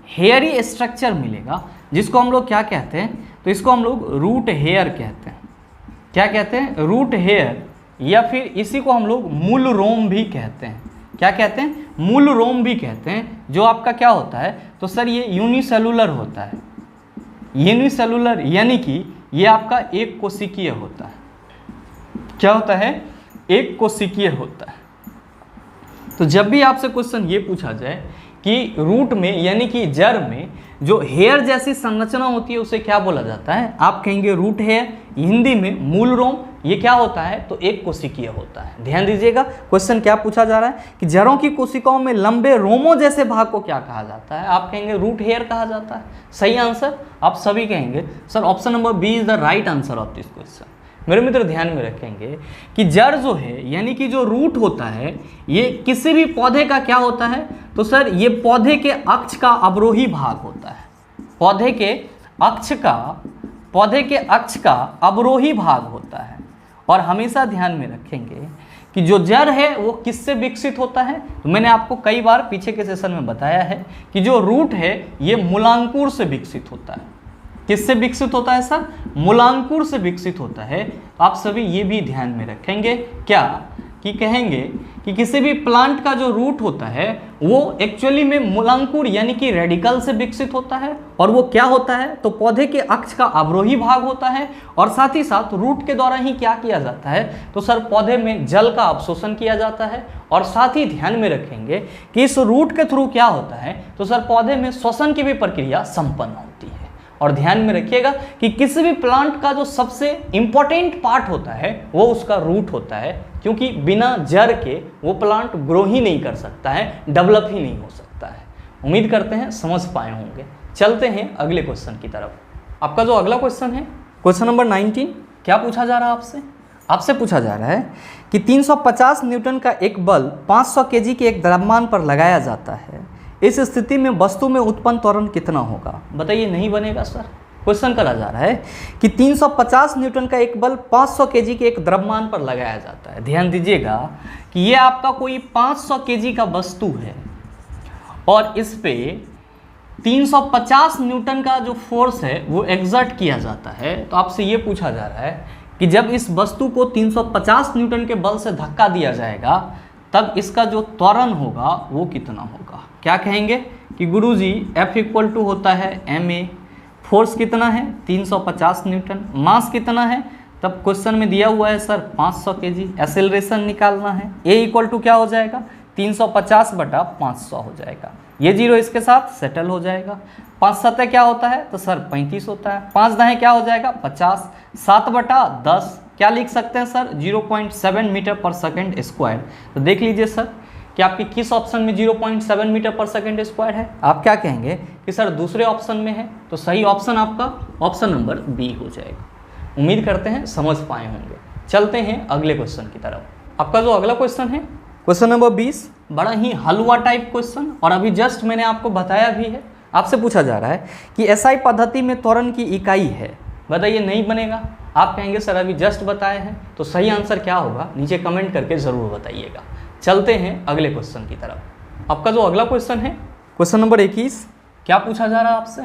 हेयरी स्ट्रक्चर मिलेगा, जिसको हम लोग क्या कहते हैं? तो इसको हम लोग रूट हेयर कहते हैं। क्या कहते हैं? रूट हेयर, या फिर इसी को हम लोग मूल रोम भी कहते हैं। क्या कहते हैं? मूल रोम भी कहते हैं। जो आपका क्या होता है? तो सर ये यूनिसेलुलर होता है। यूनिसेलुलर यानी कि ये आपका एक कोशिकीय होता है। क्या होता है? एक कोशिकीय होता है। तो जब भी आपसे क्वेश्चन ये पूछा जाए कि रूट में यानी कि जड़ में जो हेयर जैसी संरचना होती है उसे क्या बोला जाता है? आप कहेंगे रूट हेयर, हिंदी में मूल रोम। ये क्या होता है? तो एक कोशिकीय होता है। ध्यान दीजिएगा, क्वेश्चन क्या पूछा जा रहा है कि जड़ों की कोशिकाओं में लंबे रोमों जैसे भाग को क्या कहा जाता है? आप कहेंगे रूट हेयर कहा जाता है। सही आंसर आप सभी कहेंगे sir option number B is the right answer of this question. मेरे मित्र ध्यान में रखेंगे कि जड़ जो है यानी कि जो रूट होता है ये किसी भी पौधे का क्या होता है? तो सर ये पौधे के अक्ष का अवरोही भाग होता है। पौधे के अक्ष का अवरोही भाग होता है। और हमेशा ध्यान में रखेंगे कि जो जड़ है वो किससे विकसित होता है? तो मैंने आपको कई बार पीछे के सेशन में बताया है कि जो रूट है ये मूलांकुर से विकसित होता है। किससे विकसित होता है सर? मूलांकुर से विकसित होता है। आप सभी ये भी ध्यान में रखेंगे क्या कि कहेंगे कि किसी भी प्लांट का जो रूट होता है वो एक्चुअली में मूलांकुर यानी कि रेडिकल से विकसित होता है। और वो क्या होता है? तो पौधे के अक्ष का अवरोही भाग होता है। और साथ ही साथ रूट के द्वारा ही क्या किया जाता है? तो सर पौधे में जल का अवशोषण किया जाता है। और साथ ही ध्यान में रखेंगे कि इस रूट के थ्रू क्या होता है? तो सर पौधे में श्वसन की भी प्रक्रिया संपन्न होती है। और ध्यान में रखिएगा कि किसी भी प्लांट का जो सबसे इंपॉर्टेंट पार्ट होता है वो उसका रूट होता है, क्योंकि बिना जड़ के वो प्लांट ग्रो ही नहीं कर सकता है, डेवलप ही नहीं हो सकता है। उम्मीद करते हैं समझ पाए होंगे। चलते हैं अगले क्वेश्चन की तरफ। आपका जो अगला क्वेश्चन है, क्वेश्चन नंबर 19, क्या पूछा जा रहा है आपसे? आपसे पूछा जा रहा है कि 350 न्यूटन का एक बल 500 केजी के एक द्रव्यमान पर लगाया जाता है, इस स्थिति में वस्तु में उत्पन्न त्वरण कितना होगा? बताइए। नहीं बनेगा सर। क्वेश्चन करा जा रहा है कि 350 न्यूटन का एक बल 500 केजी के एक द्रव्यमान पर लगाया जाता है। ध्यान दीजिएगा कि ये आपका कोई 500 केजी का वस्तु है और इस पे 350 न्यूटन का जो फोर्स है वो एग्जर्ट किया जाता है। तो आपसे ये पूछा जा रहा है कि जब इस वस्तु को 350 न्यूटन के बल से धक्का दिया जाएगा तब इसका जो त्वरण होगा वो कितना होगा? क्या कहेंगे कि गुरुजी F इक्वल टू होता है ma, फोर्स कितना है 350 न्यूटन, मास कितना है, तब क्वेश्चन में दिया हुआ है सर 500 केजी, एक्सेलरेशन निकालना है। a इक्वल टू क्या हो जाएगा 350 बटा 500 हो जाएगा, ये जीरो इसके साथ सेटल हो जाएगा। 5 सतह क्या होता है तो सर 35 होता है, 5 दाएं क्या हो जाएगा 50, 7 बटा 10 क्या लिख सकते हैं सर 0.7 मीटर पर सेकेंड स्क्वायर। तो देख लीजिए सर कि आपके किस ऑप्शन में 0.7 मीटर पर सेकेंड स्क्वायर है। आप क्या कहेंगे कि सर दूसरे ऑप्शन में है, तो सही ऑप्शन आपका ऑप्शन नंबर बी हो जाएगा। उम्मीद करते हैं समझ पाए होंगे। चलते हैं अगले क्वेश्चन की तरफ। आपका जो अगला क्वेश्चन है क्वेश्चन नंबर 20, बड़ा ही हलवा टाइप क्वेश्चन, और अभी जस्ट मैंने आपको बताया भी है। आपसे पूछा जा रहा है कि SI पद्धति में त्वरण की इकाई है। बताइए। नहीं बनेगा। आप कहेंगे सर अभी जस्ट बताए हैं, तो सही आंसर क्या होगा नीचे कमेंट करके ज़रूर बताइएगा। चलते हैं अगले क्वेश्चन की तरफ। आपका जो अगला क्वेश्चन है क्वेश्चन नंबर 21, क्या पूछा जा रहा है आपसे?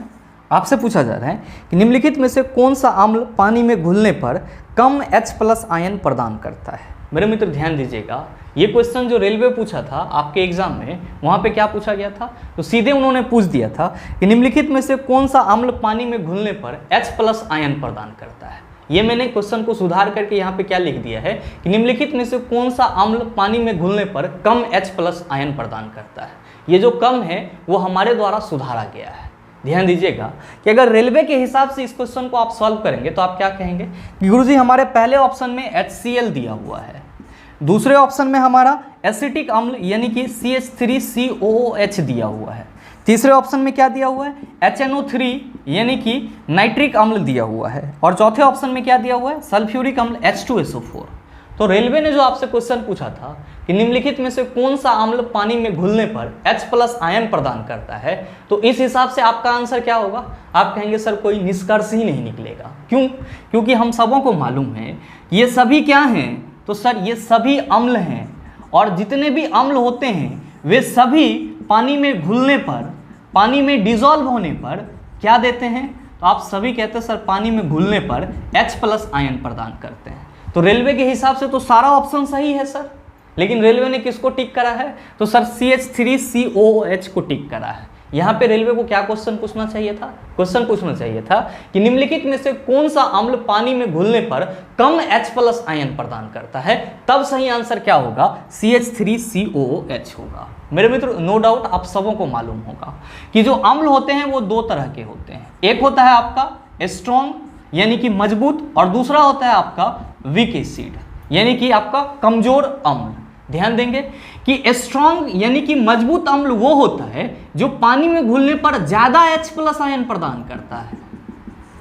आपसे पूछा जा रहा है कि निम्नलिखित में से कौन सा अम्ल पानी में घुलने पर कम H+ आयन प्रदान करता है? मेरे मित्र ध्यान दीजिएगा, ये क्वेश्चन जो रेलवे पूछा था आपके एग्जाम में, वहाँ पे क्या पूछा गया था, तो सीधे उन्होंने पूछ दिया था कि निम्नलिखित में से कौन सा अम्ल पानी में घुलने पर H+ आयन प्रदान करता है। ये मैंने क्वेश्चन को सुधार करके यहाँ पे क्या लिख दिया है कि निम्नलिखित में से कौन सा अम्ल पानी में घुलने पर कम H+ आयन प्रदान करता है। ये जो कम है वो हमारे द्वारा सुधारा गया है। ध्यान दीजिएगा कि अगर रेलवे के हिसाब से इस क्वेश्चन को आप सॉल्व करेंगे तो आप क्या कहेंगे कि गुरुजी हमारे पहले ऑप्शन में HCl दिया हुआ है, दूसरे ऑप्शन में हमारा एसिटिक अम्ल यानी कि CH3COOH दिया हुआ है, तीसरे ऑप्शन में क्या दिया हुआ है HNO3 यानी कि नाइट्रिक अम्ल दिया हुआ है, और चौथे ऑप्शन में क्या दिया हुआ है सल्फ्यूरिक अम्ल H2SO4। तो रेलवे ने जो आपसे क्वेश्चन पूछा था कि निम्नलिखित में से कौन सा अम्ल पानी में घुलने पर H+ आयन प्रदान करता है, तो इस हिसाब से आपका आंसर क्या होगा? आप कहेंगे सर कोई निष्कर्ष ही नहीं निकलेगा। क्यों? क्योंकि हम सबों को मालूम है ये सभी क्या हैं, तो सर ये सभी अम्ल हैं, और जितने भी अम्ल होते हैं वे सभी पानी में घुलने पर, पानी में डिजॉल्व होने पर क्या देते हैं, तो आप सभी कहते हैं सर पानी में घुलने पर H+ आयन प्रदान करते हैं। तो रेलवे के हिसाब से तो सारा ऑप्शन सही है सर, लेकिन रेलवे ने किसको टिक करा है, तो सर CH3COOH को टिक करा है। यहाँ पे रेलवे को क्या क्वेश्चन पूछना चाहिए था? क्वेश्चन पूछना चाहिए था कि निम्नलिखित में से कौन सा अम्ल पानी में घुलने पर कम H+ आयन प्रदान करता है, तब सही आंसर क्या होगा CH3COOH होगा। मेरे मित्र नो डाउट आप सबों को मालूम होगा कि जो अम्ल होते हैं वो दो तरह के होते हैं, एक होता है आपका स्ट्रॉन्ग यानी कि मजबूत, और दूसरा होता है आपका वीक एसिड यानी कि आपका कमजोर अम्ल। ध्यान देंगे कि स्ट्रॉन्ग यानी कि मजबूत अम्ल वो होता है जो पानी में घुलने पर ज्यादा H+ आयन प्रदान करता है।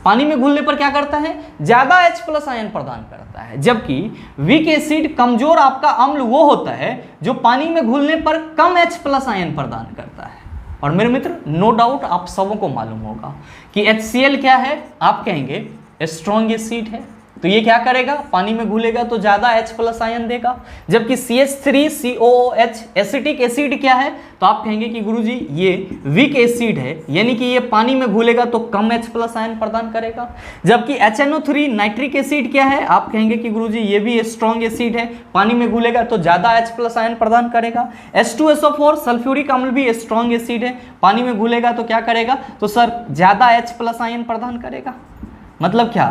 पानी में घुलने पर क्या करता है? ज्यादा H+ आयन प्रदान करता है। जबकि वीक एसिड कमजोर आपका अम्ल वो होता है जो पानी में घुलने पर कम H+ आयन प्रदान करता है। और मेरे मित्र नो डाउट आप सबों को मालूम होगा कि HCl क्या है, आप कहेंगे स्ट्रॉन्ग एसिड है, तो ये क्या करेगा, पानी में घुलेगा तो ज्यादा H+ आयन देगा। जबकि CH3COOH एसिटिक एसिड क्या है, तो आप कहेंगे कि गुरुजी ये वीक एसिड है यानी कि ये पानी में घुलेगा तो कम H+ आयन प्रदान करेगा। जबकि HNO3 नाइट्रिक एसिड क्या है, आप कहेंगे कि गुरुजी ये भी स्ट्रॉन्ग एसिड है, पानी में घुलेगा तो ज्यादा H+ आयन प्रदान करेगा। H2SO4 सल्फ्यूरिक अम्ल भी स्ट्रॉन्ग एसिड है, पानी में घुलेगा तो क्या करेगा, तो सर ज्यादा H+ आयन प्रदान करेगा। मतलब क्या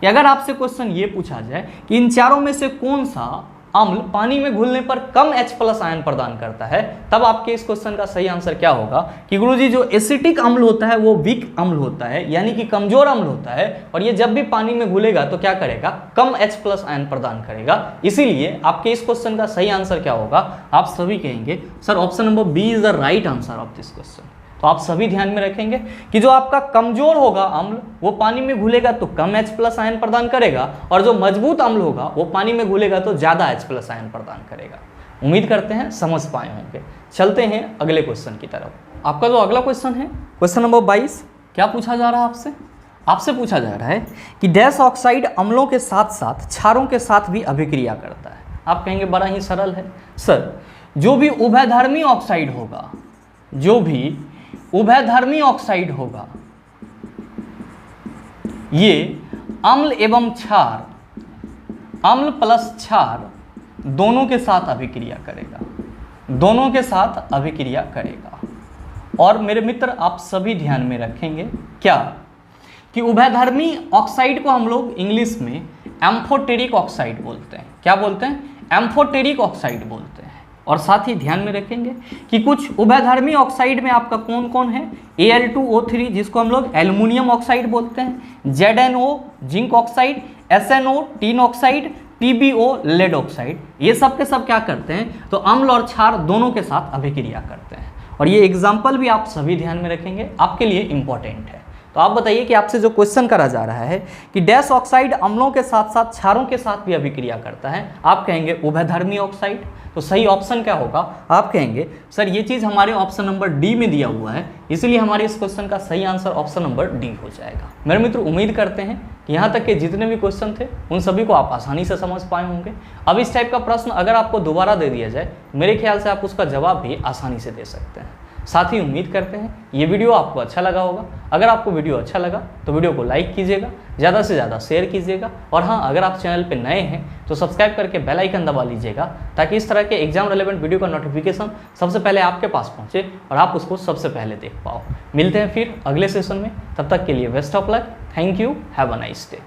कि अगर आपसे क्वेश्चन ये पूछा जाए कि इन चारों में से कौन सा अम्ल पानी में घुलने पर कम H+ आयन प्रदान करता है, तब आपके इस क्वेश्चन का सही आंसर क्या होगा कि गुरुजी जो एसिटिक अम्ल होता है वो वीक अम्ल होता है, यानी कि कमजोर अम्ल होता है, और ये जब भी पानी में घुलेगा तो क्या करेगा, कम H+ आयन प्रदान करेगा। इसीलिए आपके इस क्वेश्चन का सही आंसर क्या होगा, आप सभी कहेंगे sir option number B is the right answer of this question. तो आप सभी ध्यान में रखेंगे कि जो आपका कमजोर होगा अम्ल वो पानी में घुलेगा तो कम H+ आयन प्रदान करेगा, और जो मजबूत अम्ल होगा वो पानी में घुलेगा तो ज्यादा H+ आयन प्रदान करेगा। उम्मीद करते हैं समझ पाए होंगे। चलते हैं अगले क्वेश्चन की तरफ। आपका जो अगला क्वेश्चन है क्वेश्चन नंबर 22, क्या पूछा जा रहा है आपसे? आपसे पूछा जा रहा है कि डैश ऑक्साइड अम्लों के साथ साथ क्षारों के साथ भी अभिक्रिया करता है। आप कहेंगे बड़ा ही सरल है सर, जो भी उभयधर्मी ऑक्साइड होगा, जो भी उभयधर्मी ऑक्साइड होगा, ये अम्ल एवं क्षार, अम्ल प्लस क्षार दोनों के साथ अभिक्रिया करेगा, दोनों के साथ अभिक्रिया करेगा। और मेरे मित्र आप सभी ध्यान में रखेंगे क्या कि उभयधर्मी ऑक्साइड को हम लोग इंग्लिश में एम्फोटेरिक ऑक्साइड बोलते हैं। क्या बोलते हैं? एम्फोटेरिक ऑक्साइड बोलते हैं। और साथ ही ध्यान में रखेंगे कि कुछ उभयधर्मी ऑक्साइड में आपका कौन कौन है, Al2O3 जिसको हम लोग एल्युमिनियम ऑक्साइड बोलते हैं, ZnO zinc oxide, SnO tin oxide, PbO lead oxide, ये सब के सब क्या करते हैं तो अम्ल और क्षार दोनों के साथ अभिक्रिया करते हैं। और ये एग्जाम्पल भी आप सभी ध्यान में रखेंगे, आपके लिए इंपॉर्टेंट है। तो आप बताइए कि आपसे जो क्वेश्चन करा जा रहा है कि डैश ऑक्साइड अम्लों के साथ साथ क्षारों के साथ भी अभिक्रिया करता है, आप कहेंगे उभयधर्मी ऑक्साइड। तो सही ऑप्शन क्या होगा? आप कहेंगे सर ये चीज़ हमारे ऑप्शन नंबर डी में दिया हुआ है, इसलिए हमारे इस क्वेश्चन का सही आंसर ऑप्शन नंबर डी हो जाएगा। मेरे मित्र उम्मीद करते हैं कि यहाँ तक के जितने भी क्वेश्चन थे उन सभी को आप आसानी से समझ पाए होंगे। अब इस टाइप का प्रश्न अगर आपको दोबारा दे दिया जाए, मेरे ख्याल से आप उसका जवाब भी आसानी से दे सकते हैं। साथ ही उम्मीद करते हैं ये वीडियो आपको अच्छा लगा होगा। अगर आपको वीडियो अच्छा लगा तो वीडियो को लाइक कीजिएगा, ज़्यादा से ज़्यादा शेयर कीजिएगा, और हाँ अगर आप चैनल पे नए हैं तो सब्सक्राइब करके बेल आइकन दबा लीजिएगा, ताकि इस तरह के एग्जाम रिलेवेंट वीडियो का नोटिफिकेशन सबसे पहले आपके पास पहुँचे और आप उसको सबसे पहले देख पाओ। मिलते हैं फिर अगले सेशन में, तब तक के लिए best of luck. Thank you, have a nice day.